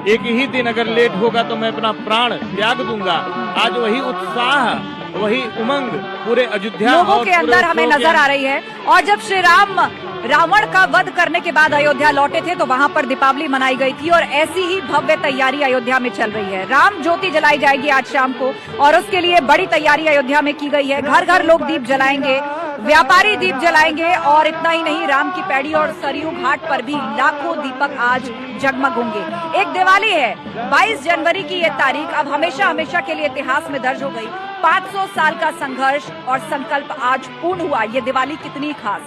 I: एक ही दिन अगर लेट होगा तो मैं अपना प्राण त्याग दूंगा। आज वही उत्साह, वही उमंग पूरे अयोध्या
H: लोगों के अंदर हमें नजर आ रही है। और जब श्री राम रावण का वध करने के बाद अयोध्या लौटे थे तो वहां पर दीपावली मनाई गई थी और ऐसी ही भव्य तैयारी अयोध्या में चल रही है। राम ज्योति जलाई जाएगी आज शाम को और उसके लिए बड़ी तैयारी अयोध्या में की गई है। घर घर लोग दीप जलाएंगे, व्यापारी दीप जलाएंगे और इतना ही नहीं, राम की पैड़ी और सरयू घाट पर भी लाखों दीपक आज जगमग होंगे। एक दिवाली है, 22 जनवरी की ये तारीख अब हमेशा हमेशा के लिए इतिहास में दर्ज हो गई। 500 साल का संघर्ष और संकल्प आज पूर्ण हुआ। ये दिवाली कितनी खास।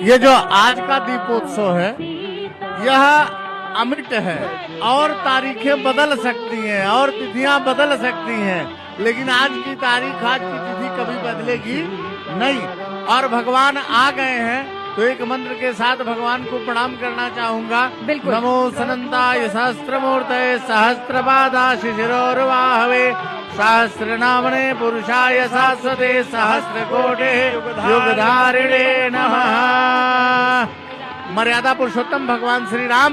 J: ये जो आज का दीपोत्सव है यह अमृत है और तारीखें बदल सकती हैं और तिथियां बदल सकती हैं, लेकिन आज की तारीख, आज की तिथि कभी बदलेगी नहीं। और भगवान आ गए हैं तो एक मंत्र के साथ भगवान को प्रणाम करना चाहूंगा।
H: बिल्कुल।
J: नमो सनंताय सहस्त्रमूर्तये सहस्त्रपादाय शिरोर्वाहवे सहस्रनामने पुरुषाय शाश्वते सहस्रकोटे युगधारिणे नमः। मर्यादा पुरुषोत्तम भगवान श्री राम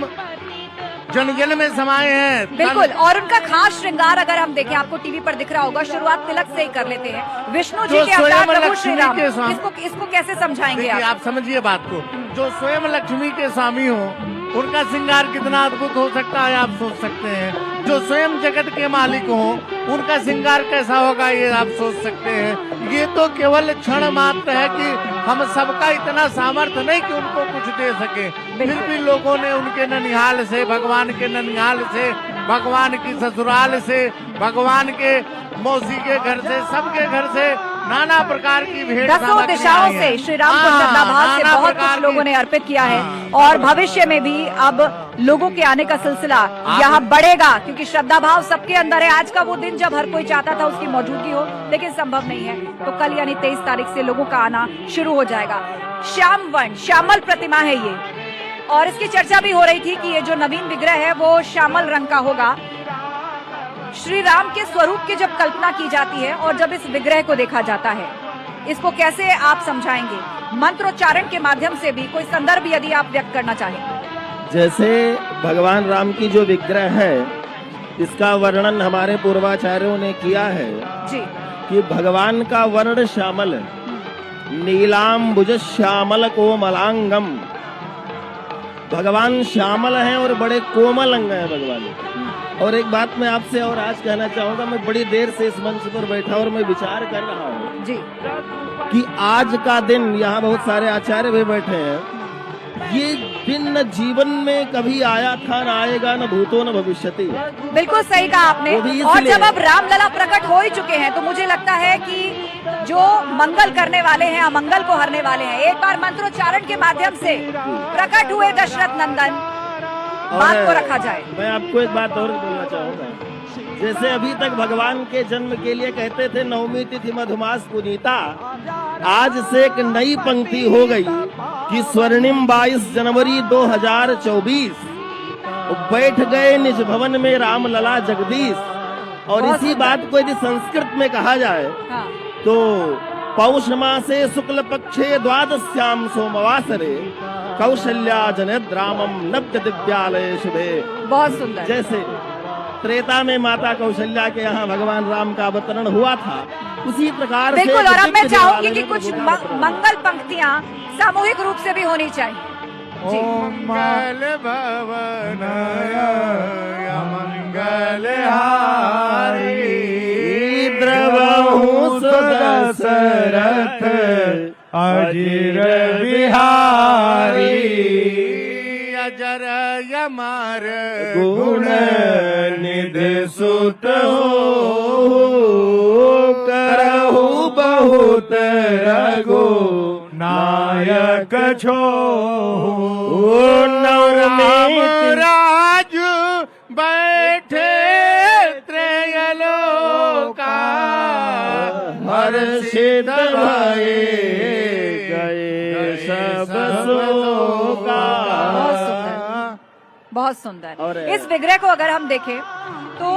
J: जन जन में समाये हैं।
H: बिल्कुल। और उनका खास श्रृंगार अगर हम देखें, आपको टीवी पर दिख रहा होगा, शुरुआत तिलक से ही कर लेते हैं। विष्णु जी के अवतार प्रभु श्री राम, इसको कैसे समझाएंगे
J: आप समझिए बात को। जो स्वयं लक्ष्मी के स्वामी हो उनका श्रृंगार कितना अद्भुत हो सकता है आप सोच सकते हैं। जो स्वयं जगत के मालिक हो उनका श्रृंगार कैसा होगा ये आप सोच सकते हैं। ये तो केवल क्षण मात्र है कि हम सबका इतना सामर्थ्य नहीं कि उनको कुछ दे सके, फिर भी लोगों ने उनके ननिहाल से, भगवान के ननिहाल से, भगवान की ससुराल से, भगवान के मौसी के घर से, सबके घर से नाना प्रकार की भेंट
H: दसों दिशाओं से श्री राम को श्रद्धा भाव से बहुत कुछ लोगों ने अर्पित किया है और भविष्य में भी अब लोगों के आने का सिलसिला यहाँ बढ़ेगा क्योंकि श्रद्धा भाव सबके अंदर है। आज का वो दिन जब हर कोई चाहता था उसकी मौजूदगी हो, लेकिन संभव नहीं है, तो कल यानी 23 तारीख से लोगों का आना शुरू हो जाएगा। श्याम वर्ण, श्यामल प्रतिमा है ये, और इसकी चर्चा भी हो रही थी कि ये जो नवीन विग्रह है वो श्यामल रंग का होगा। श्री राम के स्वरूप की जब कल्पना की जाती है और जब इस विग्रह को देखा जाता है, इसको कैसे आप समझाएंगे? मंत्रोच्चारण के माध्यम से भी कोई संदर्भ यदि आप व्यक्त करना चाहें।
K: जैसे भगवान राम की जो विग्रह है, इसका वर्णन हमारे पूर्वाचार्यों ने किया है
H: जी
K: कि भगवान का वर्ण श्यामल है, नीलाम्बुज श्यामल कोमलांगम। भगवान श्यामल हैं और बड़े कोमल अंग हैं भगवान। और एक बात मैं आपसे और आज कहना चाहूंगा, मैं बड़ी देर से इस मंच पर बैठा और मैं विचार कर रहा हूँ
H: जी
K: कि आज का दिन, यहाँ बहुत सारे आचार्य भी बैठे हैं, ये दिन न जीवन में कभी आया था, न आएगा, न भूतो न भविष्यति।
H: बिल्कुल सही कहा आपने। और जब अब रामलला प्रकट हो ही चुके हैं तो मुझे लगता है कि जो मंगल करने वाले हैं अमंगल को हरने वाले हैं। एक बार मंत्रोच्चारण के माध्यम से प्रकट हुए दशरथ नंदन, बात को रखा जाए।
K: मैं आपको एक बात और बोलना चाहूंगा। जैसे अभी तक भगवान के जन्म के लिए कहते थे नवमी तिथि मधुमास पुनीता, आज से एक नई पंक्ति हो गई कि स्वर्णिम 22 जनवरी 2024 बैठ गए निज भवन में राम लला जगदीश। और इसी बात को यदि संस्कृत में कहा जाए तो पौष मासे शुक्ल पक्षे द्वादश्याम सोमवासरे कौशल्या जनित रामम नव्य दिव्यालय शुभे।
H: बहुत सुंदर।
K: जैसे त्रेता में माता कौशल्या के यहाँ भगवान राम का अवतरण हुआ था, उसी प्रकार से
H: बिल्कुल। और अब मैं चाहूंगी कि कुछ मंगल पंक्तियाँ सामूहिक रूप से भी होनी चाहिए।
J: मंगल भवनाय मंगल हारी द्रवहु सुदशरथ अजिर बिहारी अजर यमर गुण निधि सुत हो करहु बहुत रघु नायक छो राम राज बैठे त्रयलोका हर
K: हर्षित भये गए सब शोका।
H: बहुत सुंदर।
K: और
H: इस विग्रह को अगर हम देखें तो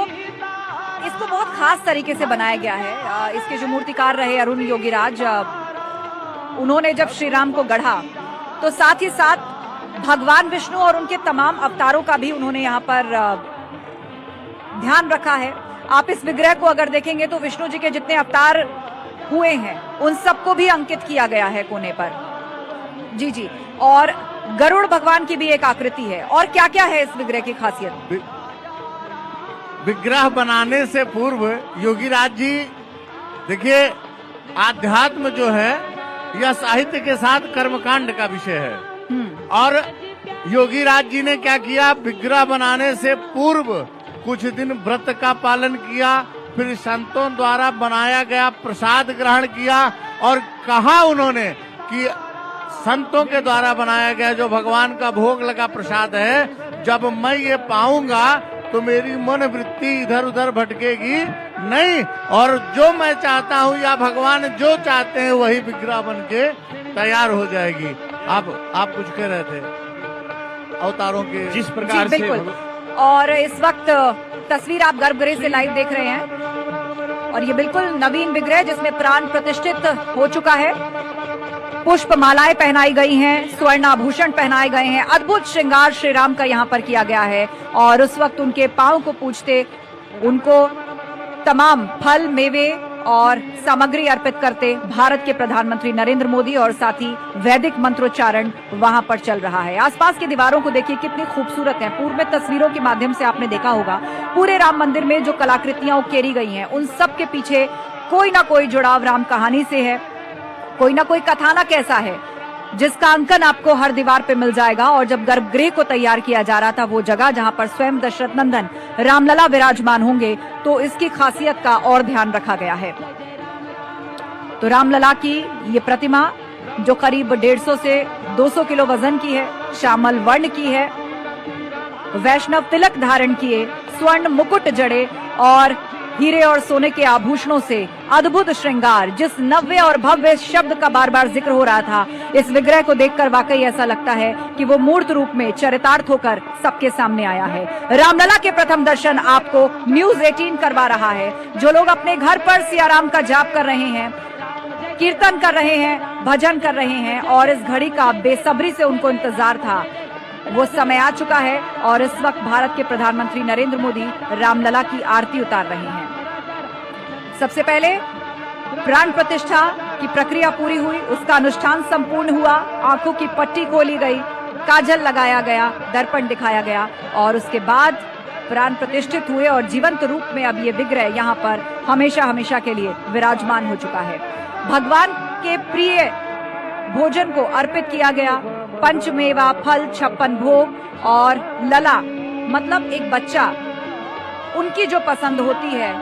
H: इसको बहुत खास तरीके से बनाया गया है। इसके जो मूर्तिकार रहे अरुण योगीराज, उन्होंने जब श्री राम को गढ़ा तो साथ ही साथ भगवान विष्णु और उनके तमाम अवतारों का भी उन्होंने यहाँ पर ध्यान रखा है। आप इस विग्रह को अगर देखेंगे तो विष्णु जी के जितने अवतार हुए हैं उन सबको भी अंकित किया गया है कोने पर। जी जी, और गरुड़ भगवान की भी एक आकृति है। और क्या क्या है इस विग्रह की खासियत?
J: विग्रह बनाने से पूर्व योगीराज जी, देखिए आध्यात्म जो है यह साहित्य के साथ कर्मकांड का विषय है। और योगीराज जी ने क्या किया, विग्रह बनाने से पूर्व कुछ दिन व्रत का पालन किया, फिर संतों द्वारा बनाया गया प्रसाद ग्रहण किया और कहा उन्होंने कि संतों के द्वारा बनाया गया जो भगवान का भोग लगा प्रसाद है, जब मैं ये पाऊंगा तो मेरी मन वृत्ति इधर उधर भटकेगी नहीं, और जो मैं चाहता हूँ या भगवान जो चाहते हैं वही विग्रह बन के तैयार हो जाएगी। आप कुछ कह रहे थे अवतारों के
I: जिस प्रकार
H: जी,
I: से
H: बिल्कुल। और इस वक्त तस्वीर आप गर्भगृह से लाइव देख रहे हैं और ये बिल्कुल नवीन विग्रह जिसमें प्राण प्रतिष्ठित हो चुका है। पुष्प मालाएं पहनाई गई हैं, स्वर्ण आभूषण पहनाए गए हैं, अद्भुत श्रृंगार श्री राम का यहाँ पर किया गया है। और उस वक्त उनके पांव को पूजते उनको तमाम फल मेवे और सामग्री अर्पित करते भारत के प्रधानमंत्री नरेंद्र मोदी और साथ ही वैदिक मंत्रोच्चारण वहां पर चल रहा है। आसपास की दीवारों को देखिए कितनी खूबसूरत है। पूर्व में तस्वीरों के माध्यम से आपने देखा होगा पूरे राम मंदिर में जो कलाकृतियां उकेरी गई हैं उन सब के पीछे कोई ना कोई जुड़ाव राम कहानी से है, कोई ना कोई कथानक ऐसा है जिसका अंकन आपको हर दीवार पे मिल जाएगा। और जब गर्भगृह को तैयार किया जा रहा था, वो जगह जहां पर स्वयं दशरथ नंदन रामलला विराजमान होंगे, तो इसकी खासियत का और ध्यान रखा गया है। तो रामलला की ये प्रतिमा जो करीब 150 से 200 किलो वजन की है, श्यामल वर्ण की है, वैष्णव तिलक धारण किए, स्वर्ण मुकुट जड़े और हीरे और सोने के आभूषणों से अद्भुत श्रृंगार, जिस नव्य और भव्य शब्द का बार बार जिक्र हो रहा था, इस विग्रह को देखकर वाकई ऐसा लगता है कि वो मूर्त रूप में चरितार्थ होकर सबके सामने आया है। रामलला के प्रथम दर्शन आपको न्यूज 18 करवा रहा है। जो लोग अपने घर पर सियाराम का जाप कर रहे हैं, कीर्तन कर रहे हैं, भजन कर रहे हैं और इस घड़ी का बेसब्री से उनको इंतजार था, वो समय आ चुका है। और इस वक्त भारत के प्रधानमंत्री नरेंद्र मोदी रामलला की आरती उतार रहे हैं। सबसे पहले प्राण प्रतिष्ठा की प्रक्रिया पूरी हुई, उसका अनुष्ठान संपूर्ण हुआ, आंखों की पट्टी खोली गई, काजल लगाया गया, दर्पण दिखाया गया और उसके बाद प्राण प्रतिष्ठित हुए और जीवंत रूप में अब ये विग्रह यहाँ पर हमेशा हमेशा के लिए विराजमान हो चुका है। भगवान के प्रिय भोजन को अर्पित किया गया, पंचमेवा फल 56 भोग और लला मतलब एक बच्चा, उनकी जो पसंद होती है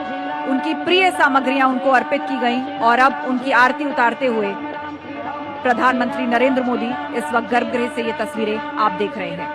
H: उनकी प्रिय सामग्रियां उनको अर्पित की गईं और अब उनकी आरती उतारते हुए प्रधानमंत्री नरेंद्र मोदी इस वक्त गर्भगृह से ये तस्वीरें आप देख रहे हैं।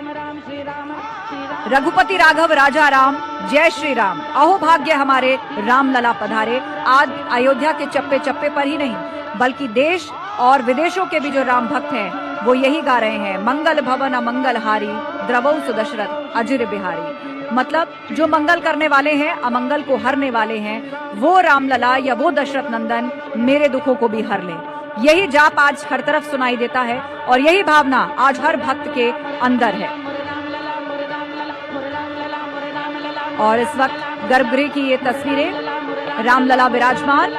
H: रघुपति राघव राजा राम, जय श्री राम, अहो भाग्य हमारे रामलला पधारे। आज अयोध्या के चप्पे चप्पे पर ही नहीं बल्कि देश और विदेशों के भी जो राम भक्त हैं वो यही गा रहे हैं, मंगल भवन अमंगल हारी, द्रवौ सुदशरथ अजिर बिहारी। मतलब जो मंगल करने वाले हैं, अमंगल को हरने वाले हैं, वो रामलला या वो दशरथ नंदन मेरे दुखों को भी हर ले। यही जाप आज हर तरफ सुनाई देता है और यही भावना आज हर भक्त के अंदर है। और इस वक्त गर्भगृह की ये तस्वीरें, रामलला विराजमान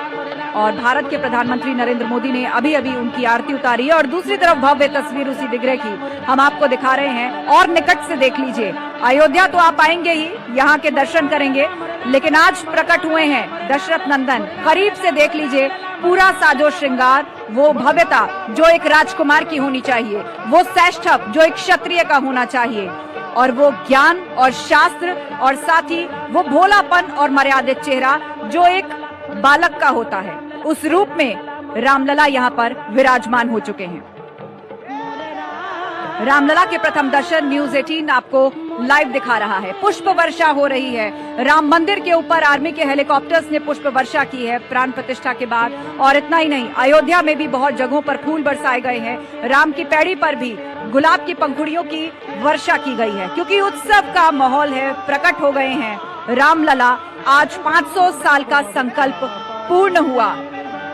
H: और भारत के प्रधानमंत्री नरेंद्र मोदी ने अभी अभी उनकी आरती उतारी है। और दूसरी तरफ भव्य तस्वीर उसी विग्रह की हम आपको दिखा रहे हैं और निकट से देख लीजिए। अयोध्या तो आप आएंगे ही, यहाँ के दर्शन करेंगे, लेकिन आज प्रकट हुए हैं दशरथ नंदन। करीब से देख लीजिए पूरा साजो श्रृंगार, वो भव्यता जो एक राजकुमार की होनी चाहिए, वो श्रेष्ठव जो एक क्षत्रिय का होना चाहिए, और वो ज्ञान और शास्त्र और साथ ही वो भोलापन और मर्यादित चेहरा जो एक बालक का होता है, उस रूप में रामलला यहाँ पर विराजमान हो चुके हैं। रामलला के प्रथम दर्शन न्यूज 18 आपको लाइव दिखा रहा है। पुष्प वर्षा हो रही है। राम मंदिर के ऊपर आर्मी के हेलीकॉप्टर्स ने पुष्प वर्षा की है प्राण प्रतिष्ठा के बाद। और इतना ही नहीं, अयोध्या में भी बहुत जगहों पर फूल बरसाए गए हैं। राम की पैड़ी पर भी गुलाब की पंखुड़ियों की वर्षा की गई है, क्योंकि उत्सव का माहौल है। प्रकट हो गए हैं रामलला। आज 500 साल का संकल्प पूर्ण हुआ।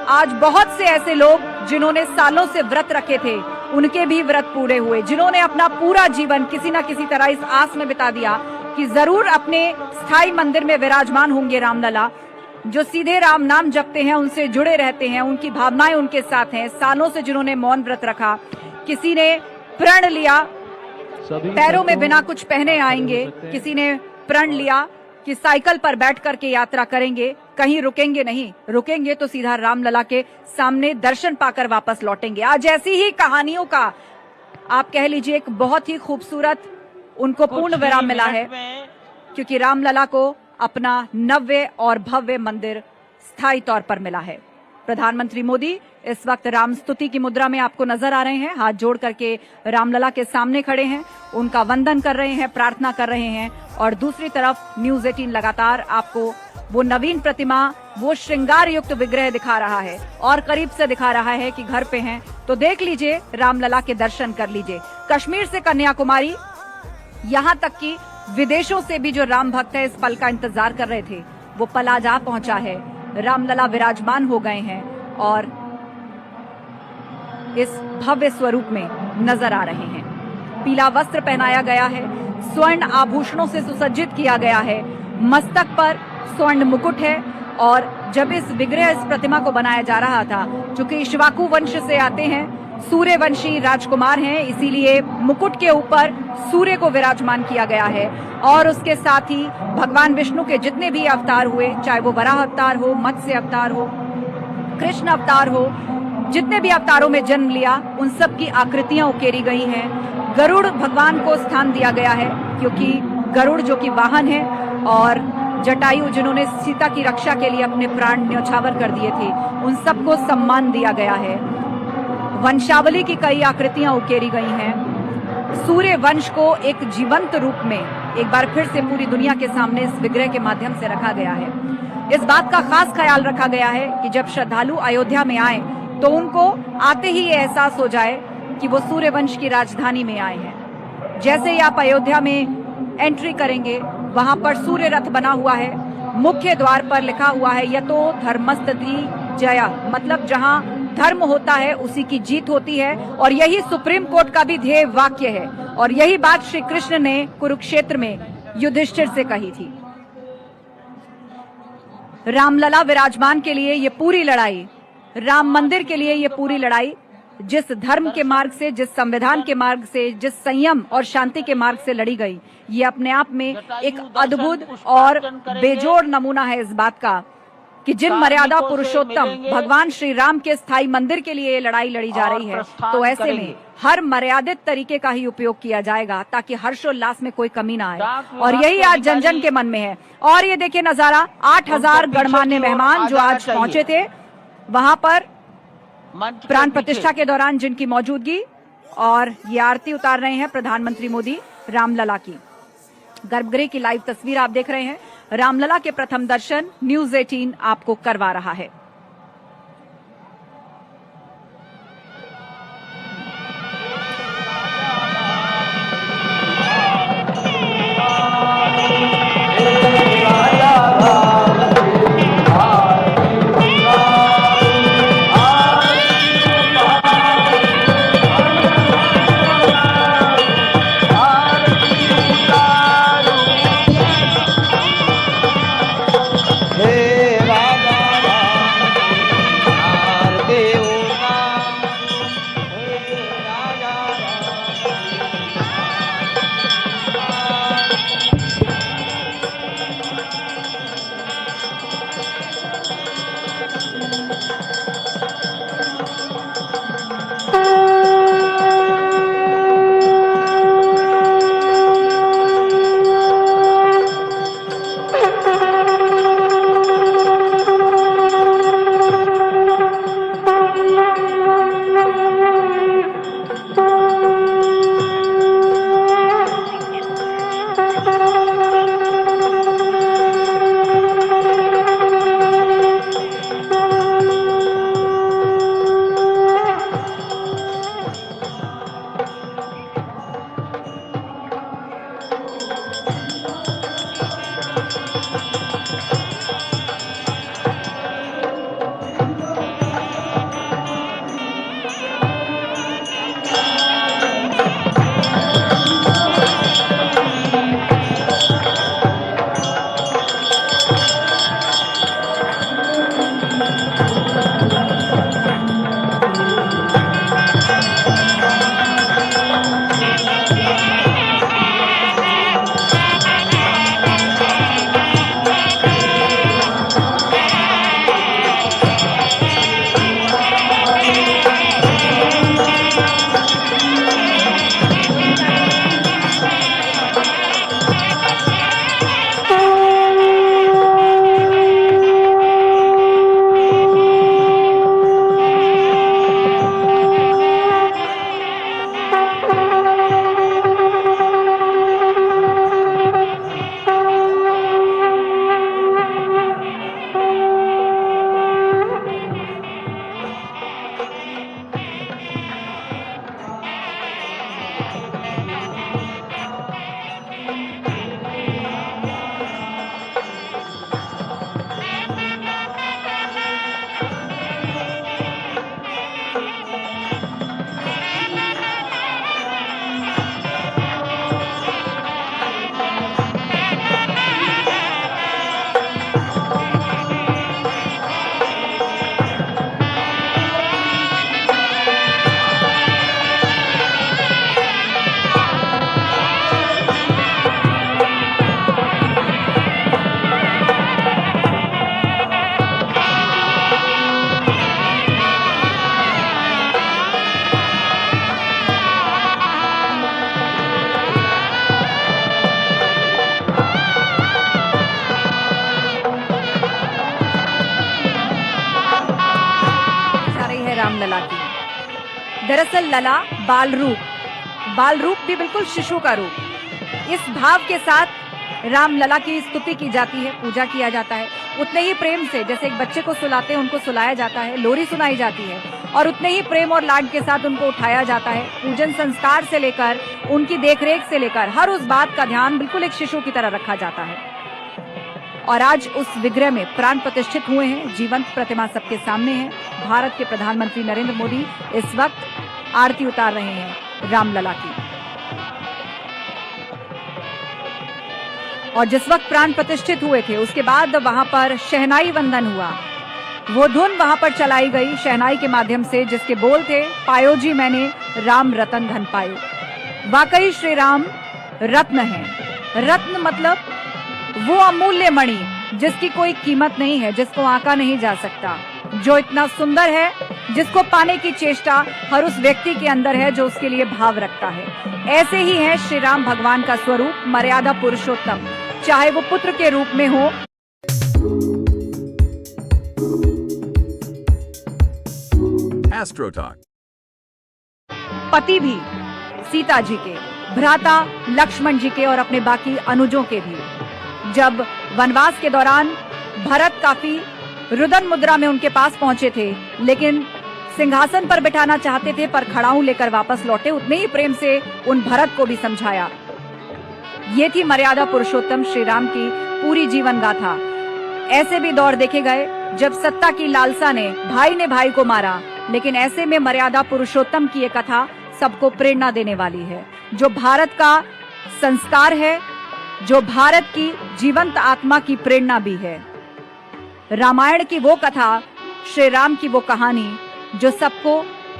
H: आज बहुत से ऐसे लोग जिन्होंने सालों से व्रत रखे थे, उनके भी व्रत पूरे हुए। जिन्होंने अपना पूरा जीवन किसी न किसी तरह इस आस में बिता दिया कि जरूर अपने स्थायी मंदिर में विराजमान होंगे रामलला। जो सीधे राम नाम जपते हैं, उनसे जुड़े रहते हैं, उनकी भावनाएं उनके साथ हैं। सालों से जिन्होंने मौन व्रत रखा, किसी ने प्रण लिया पैरों में बिना कुछ पहने आएंगे, किसी ने प्रण लिया कि साइकिल पर बैठ करके यात्रा करेंगे, कहीं रुकेंगे नहीं, रुकेंगे तो सीधा रामलला के सामने दर्शन पाकर वापस लौटेंगे। आज ऐसी ही कहानियों का आप कह लीजिए एक बहुत ही खूबसूरत उनको पूर्ण विराम मिला है, क्योंकि रामलला को अपना नव्य और भव्य मंदिर स्थायी तौर पर मिला है। प्रधानमंत्री मोदी इस वक्त राम स्तुति की मुद्रा में आपको नजर आ रहे हैं। हाथ जोड़ करके रामलला के सामने खड़े हैं, उनका वंदन कर रहे हैं, प्रार्थना कर रहे हैं। और दूसरी तरफ न्यूज 18 लगातार आपको वो नवीन प्रतिमा, वो श्रृंगार युक्त विग्रह दिखा रहा है और करीब से दिखा रहा है कि घर पे हैं तो देख लीजिए, रामलला के दर्शन कर लीजिए। कश्मीर से कन्याकुमारी, यहाँ तक कि विदेशों से भी जो राम भक्त है इस पल का इंतजार कर रहे थे, वो पल आज आ पहुंचा है। रामलला विराजमान हो गए हैं और इस भव्य स्वरूप में नजर आ रहे हैं। पीला वस्त्र पहनाया गया है, स्वर्ण आभूषणों से सुसज्जित किया गया है, मस्तक पर स्वर्ण मुकुट है। और जब इस विग्रह, इस प्रतिमा को बनाया जा रहा था, चूंकि इक्ष्वाकु वंश से आते हैं, सूर्यवंशी राजकुमार हैं, इसीलिए मुकुट के ऊपर सूर्य को विराजमान किया गया है। और उसके साथ ही भगवान विष्णु के जितने भी अवतार हुए, चाहे वो वराह अवतार हो, मत्स्य अवतार हो, कृष्ण अवतार हो, जितने भी अवतारों में जन्म लिया, उन सब की आकृतियां उकेरी गई हैं। गरुड़ भगवान को स्थान दिया गया है, क्योंकि गरुड़ जो कि वाहन है, और जटायु जिन्होंने सीता की रक्षा के लिए अपने प्राण न्यौछावर कर दिए थे, उन सबको सम्मान दिया गया है। वंशावली की कई आकृतियां उकेरी गई हैं। सूर्य वंश को एक जीवंत रूप में एक बार फिर से पूरी दुनिया के सामने इस विग्रह के माध्यम से रखा गया है। इस बात का खास ख्याल रखा गया है कि जब श्रद्धालु अयोध्या में आए तो उनको आते ही ये एहसास हो जाए कि वो सूर्यवंश की राजधानी में आए हैं। जैसे ही आप अयोध्या में एंट्री करेंगे, वहां पर सूर्य रथ बना हुआ है, मुख्य द्वार पर लिखा हुआ है यतो धर्मस्तति जया, मतलब जहां धर्म होता है उसी की जीत होती है। और यही सुप्रीम कोर्ट का भी ध्येय वाक्य है, और यही बात श्री कृष्ण ने कुरुक्षेत्र में युधिष्ठिर से कही थी। रामलला विराजमान के लिए ये पूरी लड़ाई, राम मंदिर के लिए ये पूरी लड़ाई, जिस धर्म के मार्ग से, जिस संविधान के मार्ग से, जिस संयम और शांति के मार्ग से लड़ी गई, ये अपने आप में एक अद्भुत और बेजोड़ नमूना है इस बात का कि जिन मर्यादा पुरुषोत्तम भगवान श्री राम के स्थायी मंदिर के लिए ये लड़ाई लड़ी जा रही है, तो ऐसे में हर मर्यादित तरीके का ही उपयोग किया जाएगा ताकि हर्षोल्लास में कोई कमी ना आए। और यही आज जन जन के मन में है। और ये देखिए नजारा, 8000 गणमान्य मेहमान जो आज पहुंचे थे वहां पर प्राण प्रतिष्ठा के दौरान, जिनकी मौजूदगी, और ये आरती उतार रहे हैं प्रधानमंत्री मोदी रामलला की। गर्भगृह की लाइव तस्वीर आप देख रहे हैं। रामलला के प्रथम दर्शन न्यूज 18 आपको करवा रहा है।
C: हे राजा
H: दरअसल लला बाल रूप भी बिल्कुल शिशु का रूप। इस भाव के साथ राम लला की स्तुति की जाती है, पूजा किया जाता है। उतने ही प्रेम से जैसे एक बच्चे को सुलाते हैं उनको सुलाया जाता है, लोरी सुनाई जाती है, और उतने ही प्रेम और लाड के साथ उनको उठाया जाता है। पूजन संस्कार से लेकर उनकी देखरेख से लेकर हर उस बात का ध्यान बिल्कुल एक शिशु की तरह रखा जाता है। और आज उस विग्रह में प्राण प्रतिष्ठित हुए हैं, जीवंत प्रतिमा सबके सामने है। भारत के प्रधानमंत्री नरेंद्र मोदी इस वक्त आरती उतार रहे हैं रामलला की। और जिस वक्त प्राण प्रतिष्ठित हुए थे उसके बाद वहां पर शहनाई वंदन हुआ। वो धुन वहां पर चलाई गई शहनाई के माध्यम से, जिसके बोल थे, पायो जी मैंने राम रतन धन पायो। वाकई श्री राम रत्न है। रत्न मतलब वो अमूल्य मणि जिसकी कोई कीमत नहीं है, जिसको आंका नहीं जा सकता, जो इतना सुंदर है, जिसको पाने की चेष्टा हर उस व्यक्ति के अंदर है जो उसके लिए भाव रखता है। ऐसे ही है श्री राम भगवान का स्वरूप, मर्यादा पुरुषोत्तम, चाहे वो पुत्र के रूप में हो।
L: एस्ट्रोटॉक।
H: पति भी सीता जी के, भ्राता लक्ष्मण जी के और अपने बाकी अनुजों के भी। जब वनवास के दौरान भरत काफी रुदन मुद्रा में उनके पास पहुंचे थे, लेकिन सिंहासन पर बिठाना चाहते थे पर खड़ाऊ लेकर वापस लौटे, उतने ही प्रेम से उन भरत को भी समझाया। ये थी मर्यादा पुरुषोत्तम श्री राम की पूरी जीवन गाथा। ऐसे भी दौर देखे गए जब सत्ता की लालसा ने भाई को मारा, लेकिन ऐसे में मर्यादा पुरुषोत्तम की ये कथा सबको प्रेरणा देने वाली है, जो भारत का संस्कार है, जो भारत की जीवंत आत्मा की प्रेरणा भी है। रामायण की वो कथा, श्री राम की वो कहानी जो सबको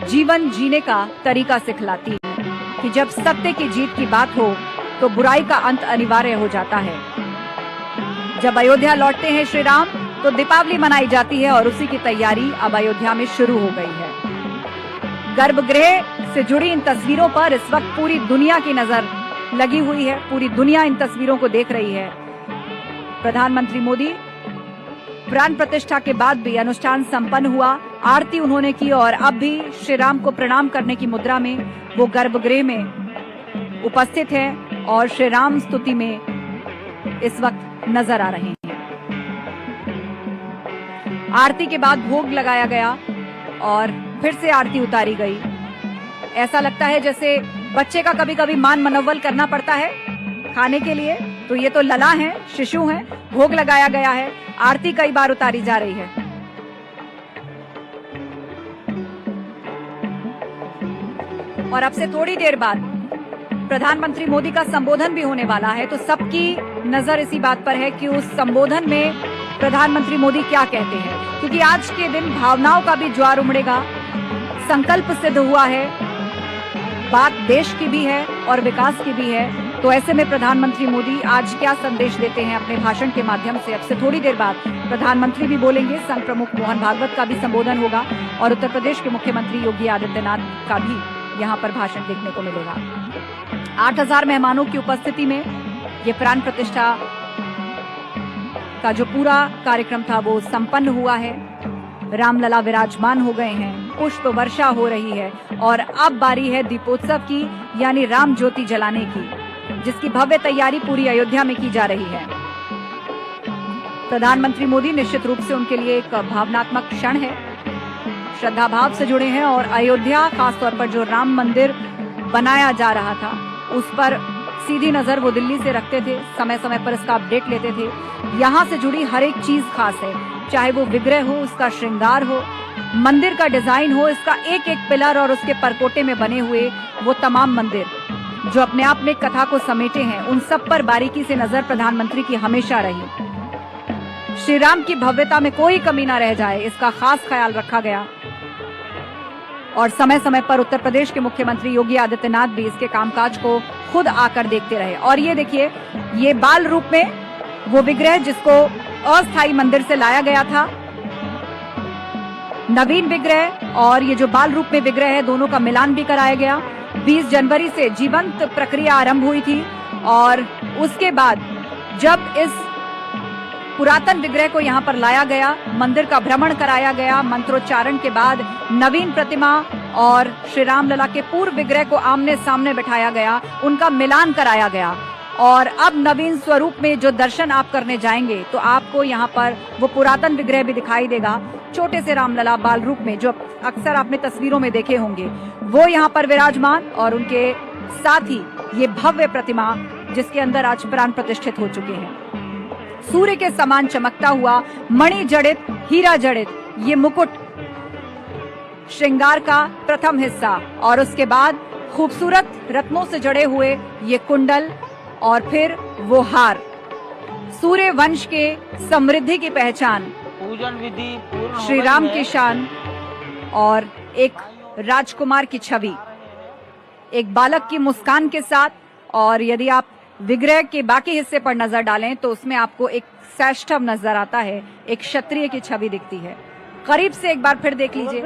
H: जीवन जीने का तरीका सिखलाती है कि जब सत्य की जीत की बात हो तो बुराई का अंत अनिवार्य हो जाता है। जब अयोध्या लौटते हैं श्री राम तो दीपावली मनाई जाती है और उसी की तैयारी अब अयोध्या में शुरू हो गई है। गर्भगृह से जुड़ी इन तस्वीरों पर इस वक्त पूरी दुनिया की नजर लगी हुई है, पूरी दुनिया इन तस्वीरों को देख रही है। प्रधानमंत्री मोदी प्राण प्रतिष्ठा के बाद भी अनुष्ठान संपन्न हुआ, आरती उन्होंने की और अब भी श्री राम को प्रणाम करने की मुद्रा में वो गर्भगृह में उपस्थित हैं और श्री राम स्तुति में इस वक्त नजर आ रहे हैं। आरती के बाद भोग लगाया गया और फिर से आरती उतारी गई। ऐसा लगता है जैसे बच्चे का कभी कभी मान मनव्वल करना पड़ता है खाने के लिए, तो ये तो लला है, शिशु है, भोग लगाया गया है, आरती कई बार उतारी जा रही है। और अब से थोड़ी देर बाद प्रधानमंत्री मोदी का संबोधन भी होने वाला है, तो सबकी नजर इसी बात पर है कि उस संबोधन में प्रधानमंत्री मोदी क्या कहते हैं, क्योंकि आज के दिन भावनाओं का भी ज्वार उमड़ेगा। संकल्प सिद्ध हुआ है, बात देश की भी है और विकास की भी है। तो ऐसे में प्रधानमंत्री मोदी आज क्या संदेश देते हैं अपने भाषण के माध्यम से, अब से थोड़ी देर बाद प्रधानमंत्री भी बोलेंगे, संघ प्रमुख मोहन भागवत का भी संबोधन होगा और उत्तर प्रदेश के मुख्यमंत्री योगी आदित्यनाथ का भी यहाँ पर भाषण देखने को मिलेगा। 8000 मेहमानों की उपस्थिति में ये प्राण प्रतिष्ठा का जो पूरा कार्यक्रम था वो संपन्न हुआ है। रामलला विराजमान हो गए हैं, पुष्प वर्षा हो रही है और अब बारी है दीपोत्सव की, यानी राम ज्योति जलाने की, जिसकी भव्य तैयारी पूरी अयोध्या में की जा रही है। प्रधानमंत्री मोदी निश्चित रूप से उनके लिए एक भावनात्मक क्षण है, श्रद्धा भाव से जुड़े हैं और अयोध्या, खासतौर पर जो राम मंदिर बनाया जा रहा था उस पर सीधी नजर वो दिल्ली से रखते थे, समय समय पर इसका अपडेट लेते थे। यहाँ से जुड़ी हर एक चीज खास है, चाहे वो विग्रह हो, उसका श्रृंगार हो, मंदिर का डिजाइन हो, इसका एक एक पिलर और उसके परकोटे में बने हुए वो तमाम मंदिर जो अपने आप में कथा को समेटे हैं, उन सब पर बारीकी से नजर प्रधानमंत्री की हमेशा रही। श्री राम की भव्यता में कोई कमी न रह जाए, इसका खास ख्याल रखा गया और समय समय पर उत्तर प्रदेश के मुख्यमंत्री योगी आदित्यनाथ भी इसके कामकाज को खुद आकर देखते रहे। और ये देखिए, ये बाल रूप में वो विग्रह जिसको अस्थायी मंदिर से लाया गया था, नवीन विग्रह और ये जो बाल रूप में विग्रह है, दोनों का मिलान भी कराया गया। 20 जनवरी से जीवंत प्रक्रिया आरंभ हुई थी और उसके बाद जब इस पुरातन विग्रह को यहाँ पर लाया गया, मंदिर का भ्रमण कराया गया, मंत्रोच्चारण के बाद नवीन प्रतिमा और श्री रामलला के पूर्व विग्रह को आमने सामने बिठाया गया, उनका मिलान कराया गया। और अब नवीन स्वरूप में जो दर्शन आप करने जाएंगे तो आपको यहाँ पर वो पुरातन विग्रह भी दिखाई देगा, छोटे से रामलला बाल रूप में, जो अक्सर आपने तस्वीरों में देखे होंगे, वो यहाँ पर विराजमान, और उनके साथ ही ये भव्य प्रतिमा जिसके अंदर आज प्राण प्रतिष्ठित हो चुके हैं। सूर्य के समान चमकता हुआ मणि जड़ित, हीरा जड़ित ये मुकुट श्रृंगार का प्रथम हिस्सा, और उसके बाद खूबसूरत रत्नों से जड़े हुए ये कुंडल, और फिर वो हार, सूर्य वंश के समृद्धि की पहचान,
C: पूजन विधि पूर्ण हो
H: श्री
C: गई
H: राम
C: है।
H: की शान, और एक राजकुमार की छवि, एक बालक की मुस्कान के साथ। और यदि आप विग्रह के बाकी हिस्से पर नजर डालें तो उसमें आपको एक सैष्ठव नजर आता है, एक क्षत्रिय की छवि दिखती है। करीब से एक बार फिर देख लीजिए,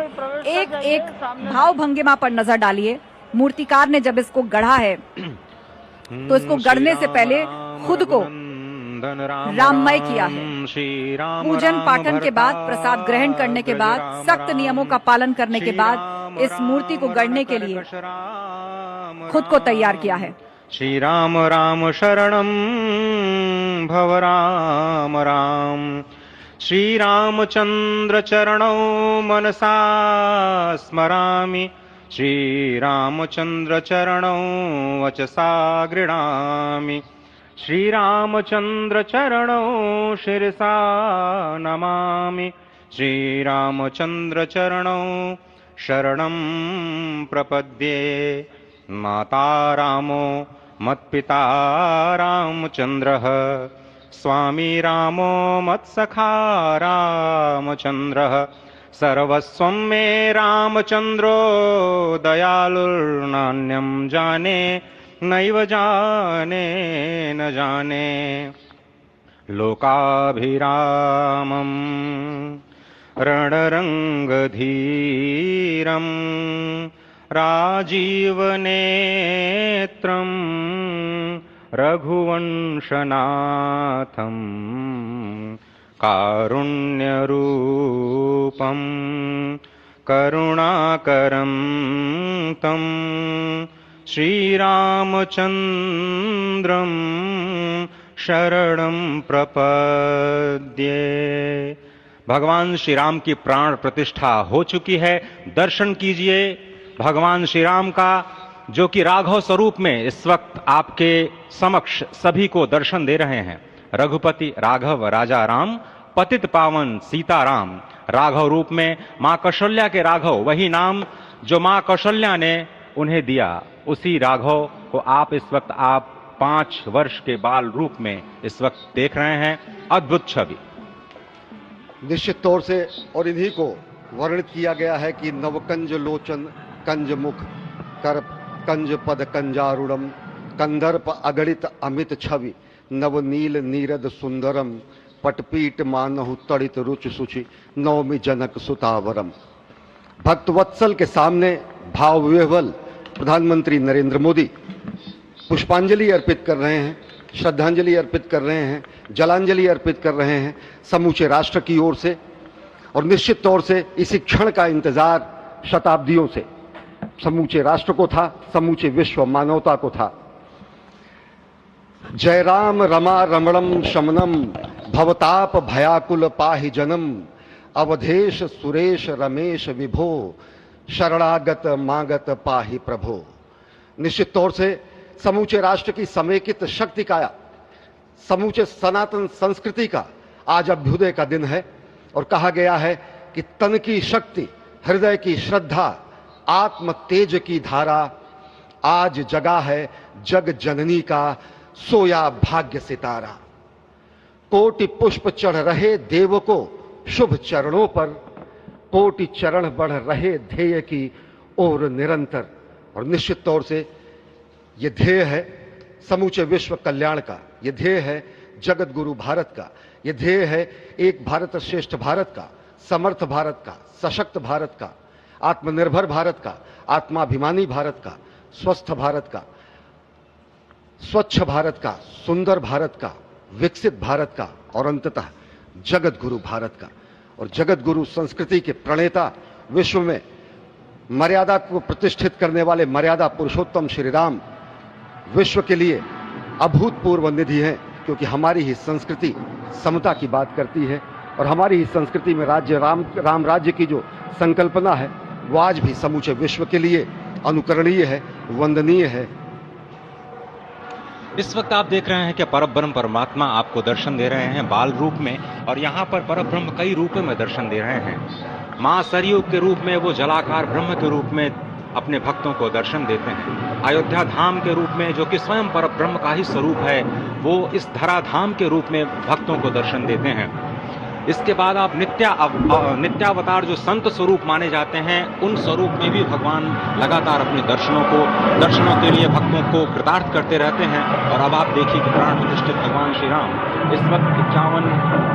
H: एक एक भाव भंगिमा पर नजर डालिए। मूर्तिकार ने जब इसको गढ़ा है तो इसको गढ़ने से पहले खुद को राममय किया है। पूजन पाठन के बाद, प्रसाद ग्रहण करने के बाद, सख्त नियमों का पालन करने के बाद इस मूर्ति को गढ़ने के लिए खुद को तैयार किया है।
E: श्री राम राम शरणं भव राम राम, श्री रामचंद्र चरणौ मनसा स्मरामि, श्री रामचंद्र चरणौ वचसा गृह्णामि, श्री रामचंद्र चरणौ शिरसा नमामि, श्री रामचंद्र चरणौ शरणं प्रपद्ये। माता रामो मत्पिता रामचंद्रः, स्वामी रामो मत्सखा रामचंद्रः, सर्वस्वं मे रामचंद्रो दयालुर्नान्यं जाने नैव जाने न जाने। लोकाभिरामं रणरंगधीरं राजीवनेत्रं रघुवंशनाथं कारुण्यरूपं करुणाकरं तं श्रीरामचन्द्रं शरणं प्रपद्ये। भगवान श्री राम की प्राण प्रतिष्ठा हो चुकी है। दर्शन कीजिए भगवान श्री राम का, जो कि राघव स्वरूप में इस वक्त आपके समक्ष सभी को दर्शन दे रहे हैं। रघुपति राघव राजा राम, पतित पावन सीताराम। राघव रूप में मां कौशल्या के राघव, वही नाम जो मां कौशल्या ने उन्हें दिया, उसी राघव को आप इस वक्त 5 वर्ष के बाल रूप में इस वक्त देख रहे हैं। अद्भुत छवि।
F: निश्चित तौर से, और इन्हीं को वर्णित किया गया है कि नवकंज लोचन कंज मुख कर कंज पद कंजारुणम, कंदर्प अगणित अमित छवि, नवनील नीरद सुंदरम, पटपीट मानहु तड़ित रुचि सुचि, नवमी जनक सुतावरम। भक्तवत्सल के सामने भाव विह्वल प्रधानमंत्री नरेंद्र मोदी पुष्पांजलि अर्पित कर रहे हैं, श्रद्धांजलि अर्पित कर रहे हैं, जलांजलि अर्पित कर रहे हैं समूचे राष्ट्र की ओर से। और निश्चित तौर से इसी क्षण का इंतजार शताब्दियों से समूचे राष्ट्र को था, समूचे विश्व मानवता को था। जय राम रमा रमणम शमनम, भवताप भयाकुल पाहि जनम, अवधेश सुरेश रमेश विभो, शरणागत मागत पाहि प्रभो। निश्चित तौर से समूचे राष्ट्र की समेकित शक्ति का, समूचे सनातन संस्कृति का आज अभ्युदय का दिन है। और कहा गया है कि तन की शक्ति, हृदय की श्रद्धा, आत्म तेज की धारा आज जगा है जग जननी का सोया भाग्य सितारा। कोटि पुष्प चढ़ रहे देव को शुभ चरणों पर, कोटि चरण बढ़ रहे ध्येय की ओर निरंतर। और निश्चित तौर से यह ध्येय है समूचे विश्व कल्याण का, यह ध्येय है जगत गुरु भारत का, यह ध्येय है एक भारत श्रेष्ठ भारत का, समर्थ भारत का, सशक्त भारत का, आत्मनिर्भर भारत का, आत्माभिमानी भारत का, स्वस्थ भारत का, स्वच्छ भारत का, सुंदर भारत का, विकसित भारत का, और अंततः जगत गुरु भारत का। और जगत गुरु संस्कृति के प्रणेता, विश्व में मर्यादा को प्रतिष्ठित करने वाले मर्यादा पुरुषोत्तम श्री राम विश्व के लिए अभूतपूर्व निधि है, क्योंकि हमारी ही संस्कृति समता की बात करती है और हमारी ही संस्कृति में राम राज्य की जो संकल्पना है वो आज भी समूचे विश्व के लिए अनुकरणीय है, वंदनीय है।
E: इस वक्त आप देख रहे हैं कि परब्रह्म परमात्मा आपको दर्शन दे रहे हैं बाल रूप में, और यहाँ पर परब्रह्म कई रूपों में दर्शन दे रहे हैं। मां सरयू के रूप में वो जलाकार ब्रह्म के रूप में अपने भक्तों को दर्शन देते हैं। अयोध्या धाम के रूप में, जो कि स्वयं परब्रह्म का ही स्वरूप है, वो इस धरा धाम के रूप में भक्तों को दर्शन देते हैं। इसके बाद आप नित्यावतार जो संत स्वरूप माने जाते हैं, उन स्वरूप में भी भगवान लगातार अपने दर्शनों के लिए भक्तों को कृतार्थ करते रहते हैं। और अब आप देखिए कि प्राण प्रतिष्ठित भगवान श्री राम इस वक्त 51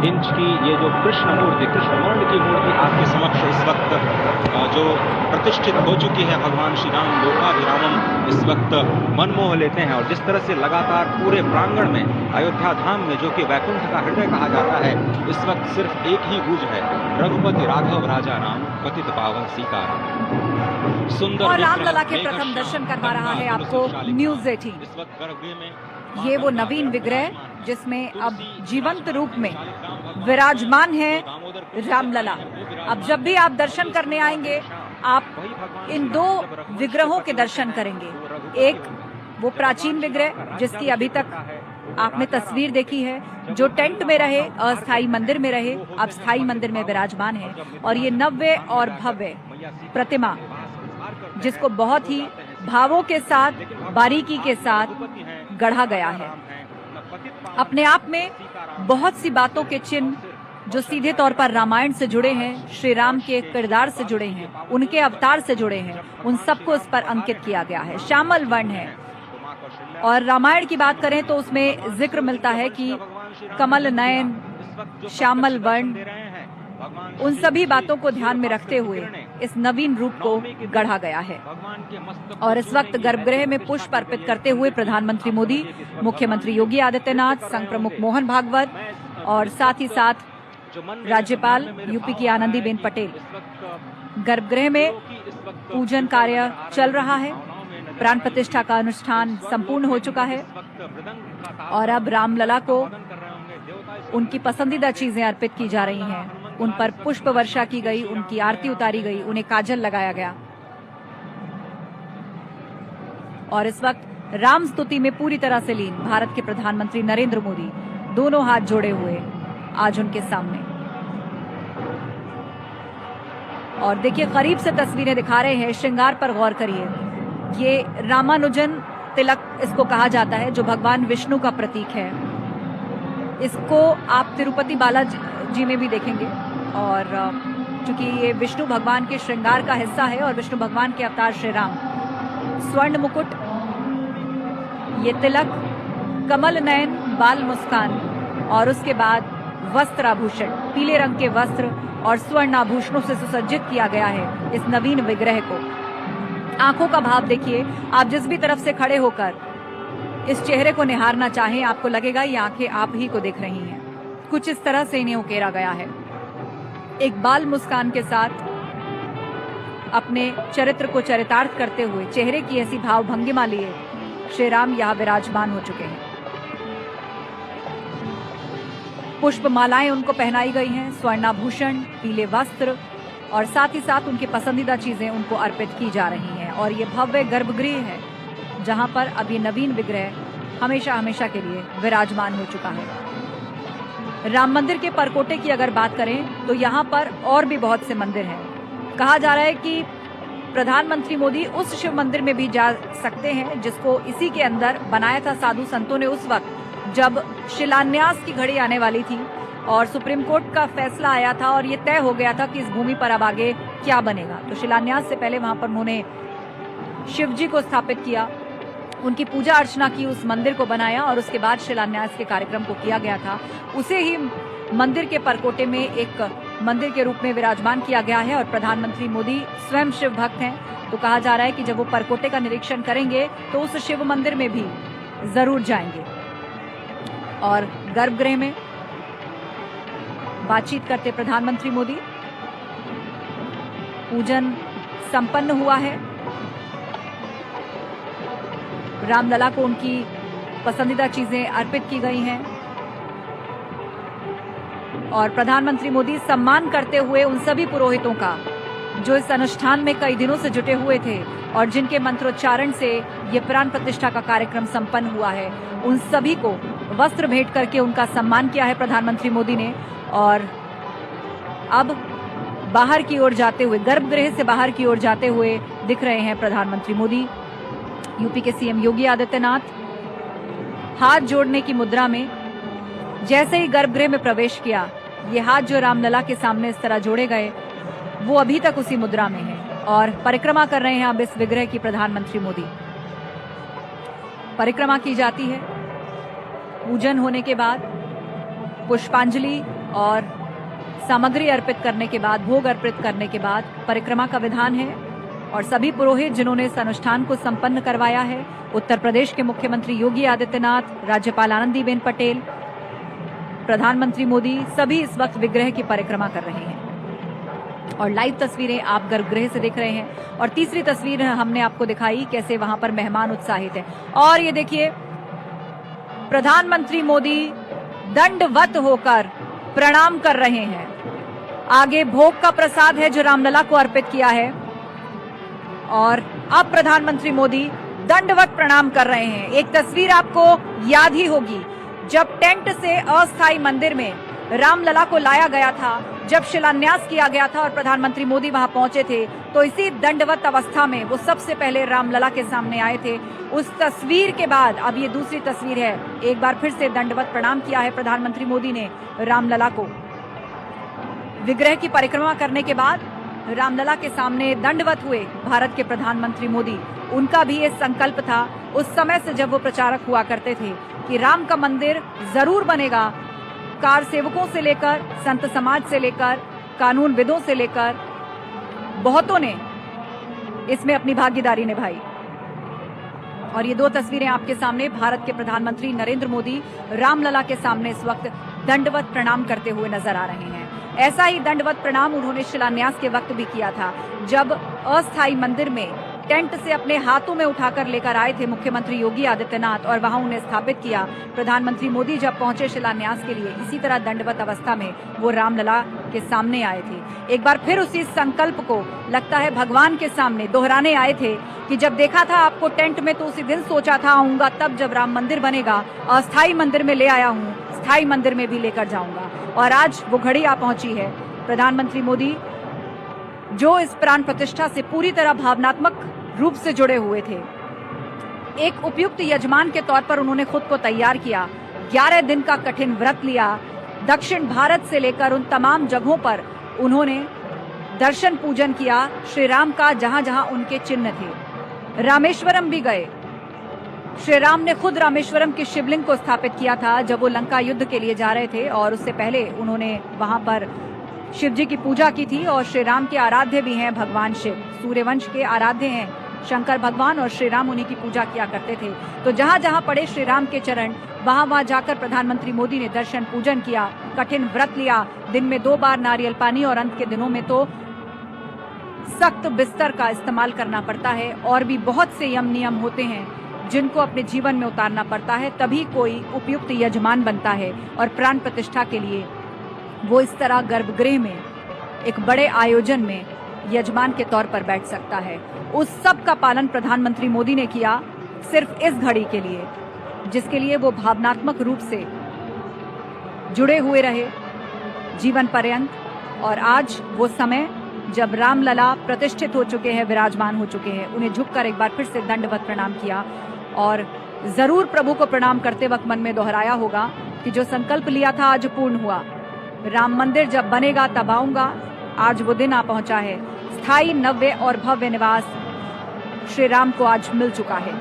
E: इंच की ये जो कृष्ण वर्ण की मूर्ति आपके समक्ष इस वक्त जो प्रतिष्ठित हो चुकी है, भगवान श्री राम लोकाभिरामम इस वक्त मनमोह लेते हैं। और जिस तरह से लगातार पूरे प्रांगण में अयोध्या धाम में, जो कि वैकुंठ का हृदय कहा जाता है, इस वक्त सिर्फ एक ही गूंज है, रघुपति राघव राजा राम पतित पावन सीताराम। सुंदर
H: और रामलला के प्रथम दर्शन करवा रहा है आपको न्यूज़ 18।
E: इस वक्त गर्भगृह में
H: ये वो नवीन विग्रह जिसमें अब जीवंत रूप में विराजमान है रामलला। अब जब भी आप दर्शन करने आएंगे, आप इन दो विग्रहों के दर्शन करेंगे। एक वो प्राचीन विग्रह जिसकी अभी तक आपने तस्वीर देखी है, जो टेंट में रहे, अस्थाई मंदिर में रहे, अब स्थायी मंदिर में विराजमान है। और ये नव्य और भव्य प्रतिमा, जिसको बहुत ही भावों के साथ, बारीकी के साथ गढ़ा गया है। अपने आप में बहुत सी बातों के चिन्ह जो सीधे तौर पर रामायण से जुड़े हैं, श्री राम के किरदार से जुड़े हैं, उनके अवतार से जुड़े हैं, उन सबको इस पर अंकित किया गया है। श्यामल वर्ण है। और रामायण की बात करें तो उसमें जिक्र मिलता है कि कमल नयन, श्यामल वर्ण, उन सभी बातों को ध्यान में रखते हुए इस नवीन रूप को गढ़ा गया है। और इस वक्त गर्भगृह में पुष्प अर्पित करते हुए प्रधानमंत्री मोदी, मुख्यमंत्री योगी आदित्यनाथ, संघ प्रमुख मोहन भागवत और साथ ही साथ राज्यपाल यूपी की आनंदीबेन पटेल, गर्भगृह में पूजन कार्य चल रहा है। प्राण प्रतिष्ठा का अनुष्ठान संपूर्ण हो चुका है और अब रामलला को उनकी पसंदीदा चीजें अर्पित की जा रही हैं। उन पर पुष्प वर्षा की गई, उनकी आरती उतारी गई, उन्हें काजल लगाया गया। और इस वक्त राम स्तुति में पूरी तरह से लीन भारत के प्रधानमंत्री नरेंद्र मोदी दोनों हाथ जोड़े हुए आज उनके सामने। और देखिए, करीब से तस्वीरें दिखा रहे हैं। श्रृंगार पर गौर करिए। ये रामानुजन तिलक इसको कहा जाता है, जो भगवान विष्णु का प्रतीक है। इसको आप तिरुपति बालाजी में भी देखेंगे। और चूंकि ये विष्णु भगवान के श्रृंगार का हिस्सा है और विष्णु भगवान के अवतार श्री राम, स्वर्ण मुकुट, ये तिलक, कमल नयन, बाल मुस्कान और उसके बाद वस्त्र आभूषण, पीले रंग के वस्त्र और स्वर्ण आभूषणों से सुसज्जित किया गया है इस नवीन विग्रह को। आंखों का भाव देखिए। आप जिस भी तरफ से खड़े होकर इस चेहरे को निहारना चाहें, आपको लगेगा ये आंखें आप ही को दिख रही हैं। कुछ इस तरह से इन्हें उकेरा गया है। एक बाल मुस्कान के साथ अपने चरित्र को चरितार्थ करते हुए, चेहरे की ऐसी भाव भंगिमा लिए श्री राम यहां विराजमान हो चुके हैं। पुष्प मालाएं उनको पहनाई गई हैं, स्वर्णाभूषण, पीले वस्त्र और साथ ही साथ उनकी पसंदीदा चीजें उनको अर्पित की जा रही हैं। और ये भव्य गर्भगृह है जहां पर अब ये नवीन विग्रह हमेशा हमेशा के लिए विराजमान हो चुका है। राम मंदिर के परकोटे की अगर बात करें तो यहाँ पर और भी बहुत से मंदिर हैं। कहा जा रहा है कि प्रधानमंत्री मोदी उस शिव मंदिर में भी जा सकते हैं जिसको इसी के अंदर बनाया था साधु संतों ने उस वक्त जब शिलान्यास की घड़ी आने वाली थी और सुप्रीम कोर्ट का फैसला आया था और ये तय हो गया था कि इस भूमि पर अब आगे क्या बनेगा। तो शिलान्यास से पहले वहां पर उन्होंने शिव जी को स्थापित किया, उनकी पूजा अर्चना की, उस मंदिर को बनाया और उसके बाद शिलान्यास के कार्यक्रम को किया गया था। उसे ही मंदिर के परकोटे में एक मंदिर के रूप में विराजमान किया गया है। और प्रधानमंत्री मोदी स्वयं शिव भक्त हैं, तो कहा जा रहा है कि जब वो परकोटे का निरीक्षण करेंगे तो उस शिव मंदिर में भी जरूर जाएंगे। और गर्भगृह में बातचीत करते प्रधानमंत्री मोदी, पूजन संपन्न हुआ है। रामलला को उनकी पसंदीदा चीजें अर्पित की गई हैं और प्रधानमंत्री मोदी सम्मान करते हुए उन सभी पुरोहितों का जो इस अनुष्ठान में कई दिनों से जुटे हुए थे और जिनके मंत्रोच्चारण से ये प्राण प्रतिष्ठा का कार्यक्रम संपन्न हुआ है, उन सभी को वस्त्र भेंट करके उनका सम्मान किया है प्रधानमंत्री मोदी ने। और अब बाहर की ओर जाते हुए, गर्भगृह से बाहर की ओर जाते हुए दिख रहे हैं प्रधानमंत्री मोदी। यूपी के सीएम योगी आदित्यनाथ हाथ जोड़ने की मुद्रा में जैसे ही गर्भगृह में प्रवेश किया, ये हाथ जो रामलला के सामने इस तरह जोड़े गए, वो अभी तक उसी मुद्रा में है और परिक्रमा कर रहे हैं अब इस विग्रह की प्रधानमंत्री मोदी। परिक्रमा की जाती है, पूजन होने के बाद पुष्पांजलि और सामग्री अर्पित करने के बाद, भोग अर्पित करने के बाद परिक्रमा का विधान है और सभी पुरोहित जिन्होंने इस अनुष्ठान को संपन्न करवाया है, उत्तर प्रदेश के मुख्यमंत्री योगी आदित्यनाथ, राज्यपाल आनंदीबेन पटेल, प्रधानमंत्री मोदी, सभी इस वक्त विग्रह की परिक्रमा कर रहे हैं और लाइव तस्वीरें आप गर्भगृह से देख रहे हैं। और तीसरी तस्वीर हमने आपको दिखाई कैसे वहां पर मेहमान उत्साहित है और ये देखिए प्रधानमंत्री मोदी दंडवत होकर प्रणाम कर रहे हैं। आगे भोग का प्रसाद है जो रामलला को अर्पित किया है और अब प्रधानमंत्री मोदी दंडवत प्रणाम कर रहे हैं। एक तस्वीर आपको याद ही होगी, जब टेंट से अस्थायी मंदिर में रामलला को लाया गया था, जब शिलान्यास किया गया था और प्रधानमंत्री मोदी वहां पहुंचे थे, तो इसी दंडवत अवस्था में वो सबसे पहले रामलला के सामने आए थे। उस तस्वीर के बाद अब ये दूसरी तस्वीर है, एक बार फिर से दंडवत प्रणाम किया है प्रधानमंत्री मोदी ने रामलला को। विग्रह की परिक्रमा करने के बाद रामलला के सामने दंडवत हुए भारत के प्रधानमंत्री मोदी। उनका भी ये संकल्प था उस समय से जब वो प्रचारक हुआ करते थे कि राम का मंदिर जरूर बनेगा। कार सेवकों से लेकर संत समाज से लेकर कानूनविदों से लेकर बहुतों ने इसमें अपनी भागीदारी निभाई। और ये दो तस्वीरें आपके सामने, भारत के प्रधानमंत्री नरेंद्र मोदी रामलला के सामने इस वक्त दंडवत प्रणाम करते हुए नजर आ रहे हैं। ऐसा ही दंडवत प्रणाम उन्होंने शिलान्यास के वक्त भी किया था, जब अस्थायी मंदिर में टेंट से अपने हाथों में उठाकर लेकर आए थे मुख्यमंत्री योगी आदित्यनाथ और वहां उन्हें स्थापित किया। प्रधानमंत्री मोदी जब पहुंचे शिलान्यास के लिए, इसी तरह दंडवत अवस्था में वो रामलला के सामने आए थे। एक बार फिर उसी संकल्प को लगता है भगवान के सामने दोहराने आए थे कि जब देखा था आपको टेंट में तो उसी दिन सोचा था आऊंगा तब जब राम मंदिर बनेगा, अस्थायी मंदिर में ले आया हूं, स्थायी मंदिर में भी लेकर जाऊंगा। और आज वो घड़ी आ पहुंची है। प्रधानमंत्री मोदी जो इस प्राण प्रतिष्ठा से पूरी तरह भावनात्मक रूप से जुड़े हुए थे, एक उपयुक्त यजमान के तौर पर उन्होंने खुद को तैयार किया। 11 दिन का कठिन व्रत लिया। दक्षिण भारत से लेकर उन तमाम जगहों पर उन्होंने दर्शन पूजन किया श्री राम का, जहां जहां उनके चिन्ह थे। रामेश्वरम भी गए। श्री राम ने खुद रामेश्वरम की शिवलिंग को स्थापित किया था जब वो लंका युद्ध के लिए जा रहे थे और उससे पहले उन्होंने वहां पर शिव जी की पूजा की थी। और श्री राम के आराध्य भी हैं भगवान शिव, सूर्यवंश के आराध्य हैं शंकर भगवान और श्री राम उन्हीं की पूजा किया करते थे। तो जहां जहां पड़े श्री राम के चरण, वहां वहां जाकर प्रधानमंत्री मोदी ने दर्शन पूजन किया, कठिन व्रत लिया। दिन में 2 बार नारियल पानी और अंत के दिनों में तो सख्त बिस्तर का इस्तेमाल करना पड़ता है। और भी बहुत से यम नियम होते हैं जिनको अपने जीवन में उतारना पड़ता है, तभी कोई उपयुक्त यजमान बनता है। और प्राण प्रतिष्ठा के लिए वो इस तरह गर्भगृह में एक बड़े आयोजन में यजमान के तौर पर बैठ सकता है। उस सब का पालन प्रधानमंत्री मोदी ने किया सिर्फ इस घड़ी के लिए, जिसके लिए वो भावनात्मक रूप से जुड़े हुए रहे जीवन पर्यंत। और आज वो समय जब रामलला प्रतिष्ठित हो चुके हैं, विराजमान हो चुके हैं, उन्हें झुककर एक बार फिर से दंडवत प्रणाम किया। और जरूर प्रभु को प्रणाम करते वक्त मन में दोहराया होगा कि जो संकल्प लिया था आज पूर्ण हुआ। राम मंदिर जब बनेगा तब आऊंगा। आज वो दिन आ पहुंचा है। स्थायी, नव्य और भव्य निवास श्री राम को आज मिल चुका है।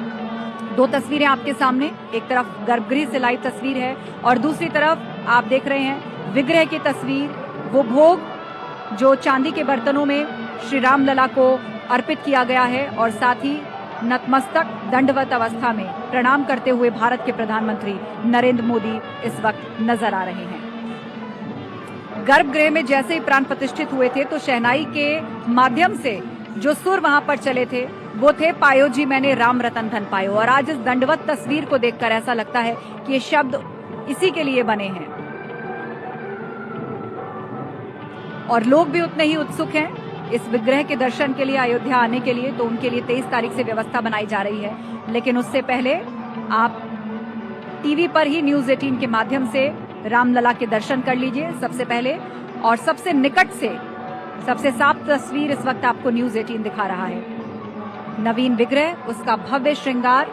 H: 2 तस्वीरें आपके सामने, एक तरफ गर्भगृह से लाइव तस्वीर है और दूसरी तरफ आप देख रहे हैं विग्रह की तस्वीर। वो भोग जो चांदी के बर्तनों में श्री रामलला को अर्पित किया गया है और साथ ही नतमस्तक दंडवत अवस्था में प्रणाम करते हुए भारत के प्रधानमंत्री नरेंद्र मोदी इस वक्त नजर आ रहे हैं। गर्भगृह में जैसे ही प्राण प्रतिष्ठित हुए थे तो शहनाई के माध्यम से जो सुर वहां पर चले थे वो थे पायो जी मैंने राम रतन धन पायो। और आज इस दंडवत तस्वीर को देखकर ऐसा लगता है कि ये शब्द इसी के लिए बने हैं और लोग भी उतने ही उत्सुक हैं इस विग्रह के दर्शन के लिए, अयोध्या आने के लिए। तो उनके लिए 23 तारीख से व्यवस्था बनाई जा रही है, लेकिन उससे पहले आप टीवी पर ही न्यूज 18 के माध्यम से रामलला के दर्शन कर लीजिए सबसे पहले। और सबसे निकट से सबसे साफ तस्वीर इस वक्त आपको न्यूज 18 दिखा रहा है। नवीन विग्रह, उसका भव्य श्रृंगार,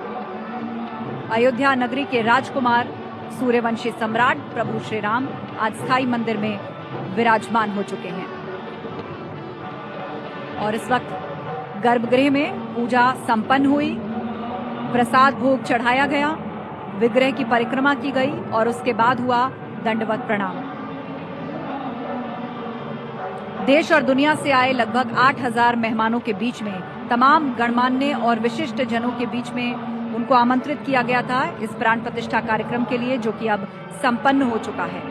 H: अयोध्या नगरी के राजकुमार सूर्यवंशी सम्राट प्रभु श्री राम आज स्थाई मंदिर में विराजमान हो चुके हैं। और इस वक्त गर्भगृह में पूजा संपन्न हुई, प्रसाद भोग चढ़ाया गया, विग्रह की परिक्रमा की गई और उसके बाद हुआ दंडवत प्रणाम। देश और दुनिया से आए लगभग 8000 मेहमानों के बीच में, तमाम गणमान्य और विशिष्ट जनों के बीच में उनको आमंत्रित किया गया था इस प्राण प्रतिष्ठा कार्यक्रम के लिए, जो कि अब संपन्न हो चुका है।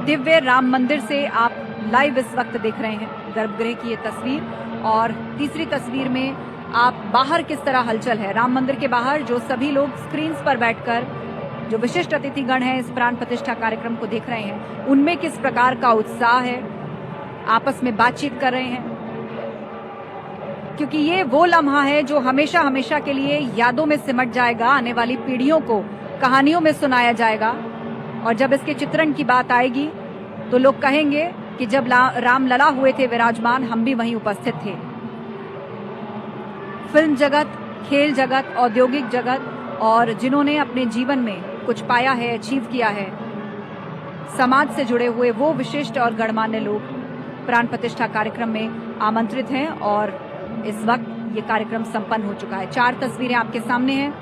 H: दिव्य राम मंदिर से आप लाइव इस वक्त देख रहे हैं गर्भगृह की ये तस्वीर। और तीसरी तस्वीर में आप बाहर किस तरह हलचल है, राम मंदिर के बाहर जो सभी लोग स्क्रीन्स पर बैठकर जो विशिष्ट अतिथिगण हैं इस प्राण प्रतिष्ठा कार्यक्रम को देख रहे हैं, उनमें किस प्रकार का उत्साह है, आपस में बातचीत कर रहे हैं, क्योंकि ये वो लम्हा है जो हमेशा हमेशा के लिए यादों में सिमट जाएगा, आने वाली पीढ़ियों को कहानियों में सुनाया जाएगा। और जब इसके चित्रण की बात आएगी तो लोग कहेंगे कि जब रामलला हुए थे विराजमान, हम भी वहीं उपस्थित थे। फिल्म जगत, खेल जगत, औद्योगिक जगत और जिन्होंने अपने जीवन में कुछ पाया है, अचीव किया है, समाज से जुड़े हुए वो विशिष्ट और गणमान्य लोग प्राण प्रतिष्ठा कार्यक्रम में आमंत्रित हैं। और इस वक्त ये कार्यक्रम संपन्न हो चुका है। 4 तस्वीरें आपके सामने हैं।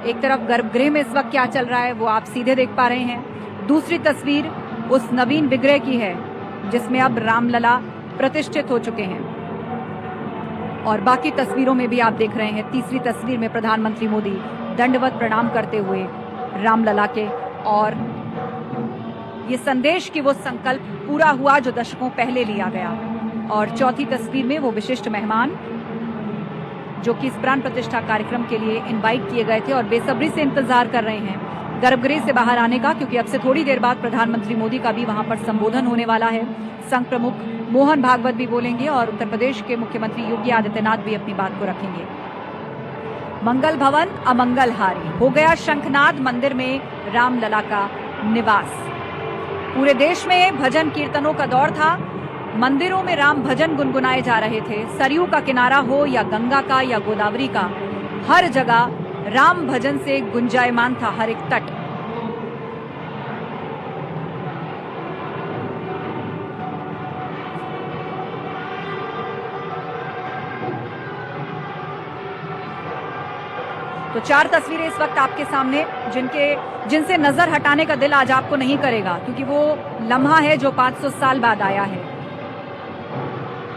H: एक तरफ गर्भगृह में इस वक्त क्या चल रहा है वो आप सीधे देख पा रहे हैं। दूसरी तस्वीर उस नवीन विग्रह की है जिसमें अब रामलला प्रतिष्ठित हो चुके हैं। और बाकी तस्वीरों में भी आप देख रहे हैं। तीसरी तस्वीर में प्रधानमंत्री मोदी दंडवत प्रणाम करते हुए रामलला के, और ये संदेश कि वो संकल्प पूरा हुआ जो दशकों पहले लिया गया। और चौथी तस्वीर में वो विशिष्ट मेहमान जो कि इस प्राण प्रतिष्ठा कार्यक्रम के लिए इनवाइट किए गए थे और बेसब्री से इंतजार कर रहे हैं गर्भगृह से बाहर आने का, क्योंकि अब से थोड़ी देर बाद प्रधानमंत्री मोदी का भी वहां पर संबोधन होने वाला है। संघ प्रमुख मोहन भागवत भी बोलेंगे और उत्तर प्रदेश के मुख्यमंत्री योगी आदित्यनाथ भी अपनी बात को रखेंगे। मंगल भवन अमंगल हारी, हो गया शंखनाद मंदिर में रामलला का निवास। पूरे देश में भजन कीर्तनों का दौर था, मंदिरों में राम भजन गुनगुनाए जा रहे थे। सरयू का किनारा हो या गंगा का या गोदावरी का, हर जगह राम भजन से गुंजायमान था हर एक तट। तो 4 तस्वीरें इस वक्त आपके सामने जिनसे नजर हटाने का दिल आज आपको नहीं करेगा, क्योंकि वो लम्हा है जो 500 साल बाद आया है।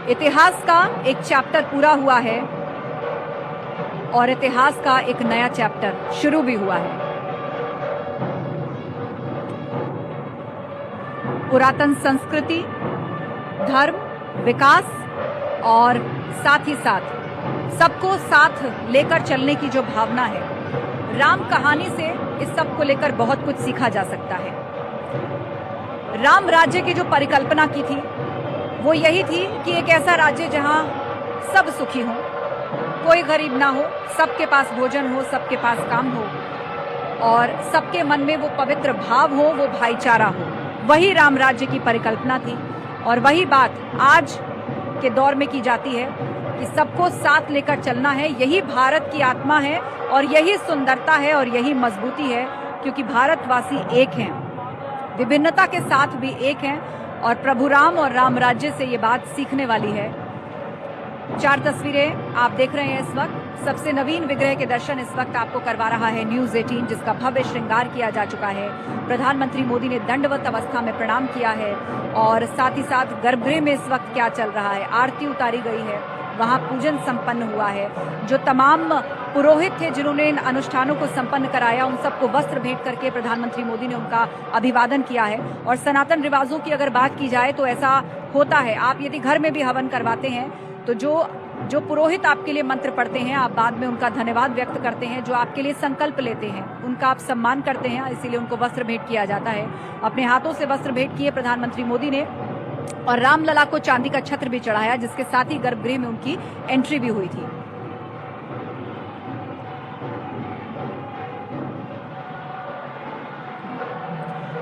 H: इतिहास का एक चैप्टर पूरा हुआ है और इतिहास का एक नया चैप्टर शुरू भी हुआ है। पुरातन संस्कृति, धर्म, विकास और साथ ही साथ सबको साथ लेकर चलने की जो भावना है, राम कहानी से इस सब को लेकर बहुत कुछ सीखा जा सकता है। राम राज्य की जो परिकल्पना की थी वो यही थी कि एक ऐसा राज्य जहां सब सुखी हों, कोई गरीब ना हो, सबके पास भोजन हो, सबके पास काम हो और सबके मन में वो पवित्र भाव हो, वो भाईचारा हो। वही राम राज्य की परिकल्पना थी और वही बात आज के दौर में की जाती है कि सबको साथ लेकर चलना है। यही भारत की आत्मा है और यही सुंदरता है और यही मजबूती है, क्योंकि भारतवासी एक हैं, विभिन्नता के साथ भी एक हैं और प्रभु राम और राम राज्य से ये बात सीखने वाली है। 4 तस्वीरें आप देख रहे हैं इस वक्त। सबसे नवीन विग्रह के दर्शन इस वक्त आपको करवा रहा है न्यूज 18, जिसका भव्य श्रृंगार किया जा चुका है। प्रधानमंत्री मोदी ने दंडवत अवस्था में प्रणाम किया है और साथ ही साथ गर्भगृह में इस वक्त क्या चल रहा है, आरती उतारी गई है, वहां पूजन संपन्न हुआ है। जो तमाम पुरोहित थे जिन्होंने इन अनुष्ठानों को संपन्न कराया, उन सबको वस्त्र भेंट करके प्रधानमंत्री मोदी ने उनका अभिवादन किया है। और सनातन रिवाजों की अगर बात की जाए तो ऐसा होता है, आप यदि घर में भी हवन करवाते हैं तो जो पुरोहित आपके लिए मंत्र पढ़ते हैं, आप बाद में उनका धन्यवाद व्यक्त करते हैं। जो आपके लिए संकल्प लेते हैं उनका आप सम्मान करते हैं, इसीलिए उनको वस्त्र भेंट किया जाता है। अपने हाथों से वस्त्र भेंट किए प्रधानमंत्री मोदी ने और रामलला को चांदी का छत्र भी चढ़ाया, जिसके साथ ही गर्भगृह में उनकी एंट्री भी हुई थी।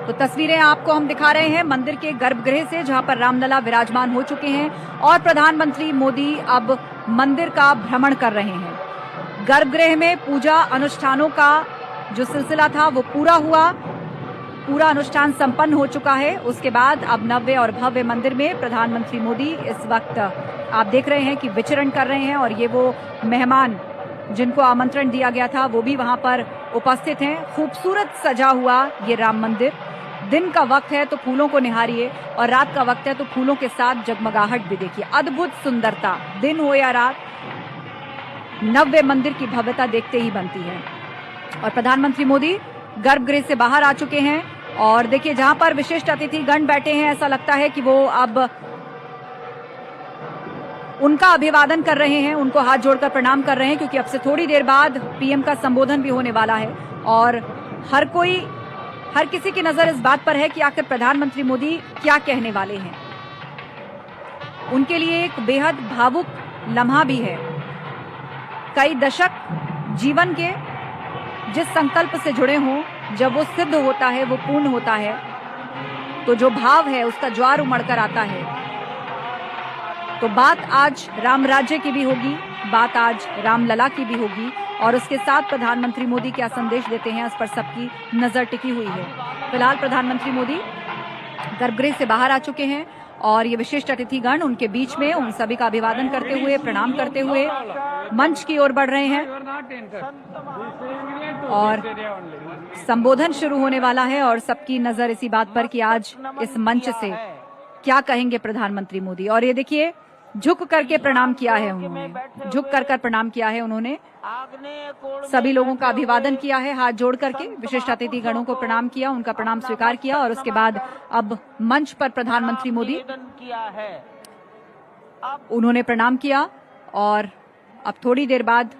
H: तो तस्वीरें आपको हम दिखा रहे हैं मंदिर के गर्भगृह से, जहां पर रामलला विराजमान हो चुके हैं और प्रधानमंत्री मोदी अब मंदिर का भ्रमण कर रहे हैं। गर्भगृह में पूजा अनुष्ठानों का जो सिलसिला था वो पूरा हुआ, पूरा अनुष्ठान संपन्न हो चुका है। उसके बाद अब नव्य और भव्य मंदिर में प्रधानमंत्री मोदी इस वक्त आप देख रहे हैं कि विचरण कर रहे हैं और ये वो मेहमान जिनको आमंत्रण दिया गया था वो भी वहां पर उपस्थित हैं। खूबसूरत सजा हुआ ये राम मंदिर, दिन का वक्त है तो फूलों को निहारिए और रात का वक्त है तो फूलों के साथ जगमगाहट भी देखिए। अद्भुत सुंदरता, दिन हो या रात, नव्य मंदिर की भव्यता देखते ही बनती है। और प्रधानमंत्री मोदी गर्भगृह से बाहर आ चुके हैं और देखिए जहां पर विशिष्ट अतिथिगण बैठे हैं, ऐसा लगता है कि वो अब उनका अभिवादन कर रहे हैं, उनको हाथ जोड़कर प्रणाम कर रहे हैं, क्योंकि अब से थोड़ी देर बाद पीएम का संबोधन भी होने वाला है। और हर किसी की नजर इस बात पर है कि आखिर प्रधानमंत्री मोदी क्या कहने वाले हैं। उनके लिए एक बेहद भावुक लम्हा भी है। कई दशक जीवन के जिस संकल्प से जुड़े हों, जब वो सिद्ध होता है, वो पूर्ण होता है, तो जो भाव है उसका ज्वार उमड़कर आता है। तो बात आज राम राज्य की भी होगी, बात आज रामलला की भी होगी और उसके साथ प्रधानमंत्री मोदी क्या संदेश देते हैं, उस पर सबकी नजर टिकी हुई है। फिलहाल प्रधानमंत्री मोदी गर्भगृह से बाहर आ चुके हैं और ये विशिष्ट अतिथिगण उनके बीच में उन सभी का अभिवादन करते हुए, प्रणाम करते हुए मंच की ओर बढ़ रहे हैं और संबोधन शुरू होने वाला है। और सबकी नजर इसी बात पर कि आज इस मंच से क्या कहेंगे प्रधानमंत्री मोदी। और ये देखिए झुक करके प्रणाम किया है उन्होंने, झुक कर प्रणाम किया है उन्होंने, सभी लोगों का अभिवादन किया है, हाथ जोड़ करके विशिष्ट अतिथि गणों को प्रणाम किया, उनका प्रणाम स्वीकार किया और उसके बाद अब मंच पर प्रधानमंत्री मोदी उन्होंने प्रणाम किया और अब थोड़ी देर बाद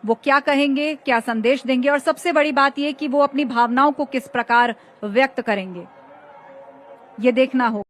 H: वो क्या कहेंगे, क्या संदेश देंगे और सबसे बड़ी बात यह कि वो अपनी भावनाओं को किस प्रकार व्यक्त करेंगे, ये देखना होगा।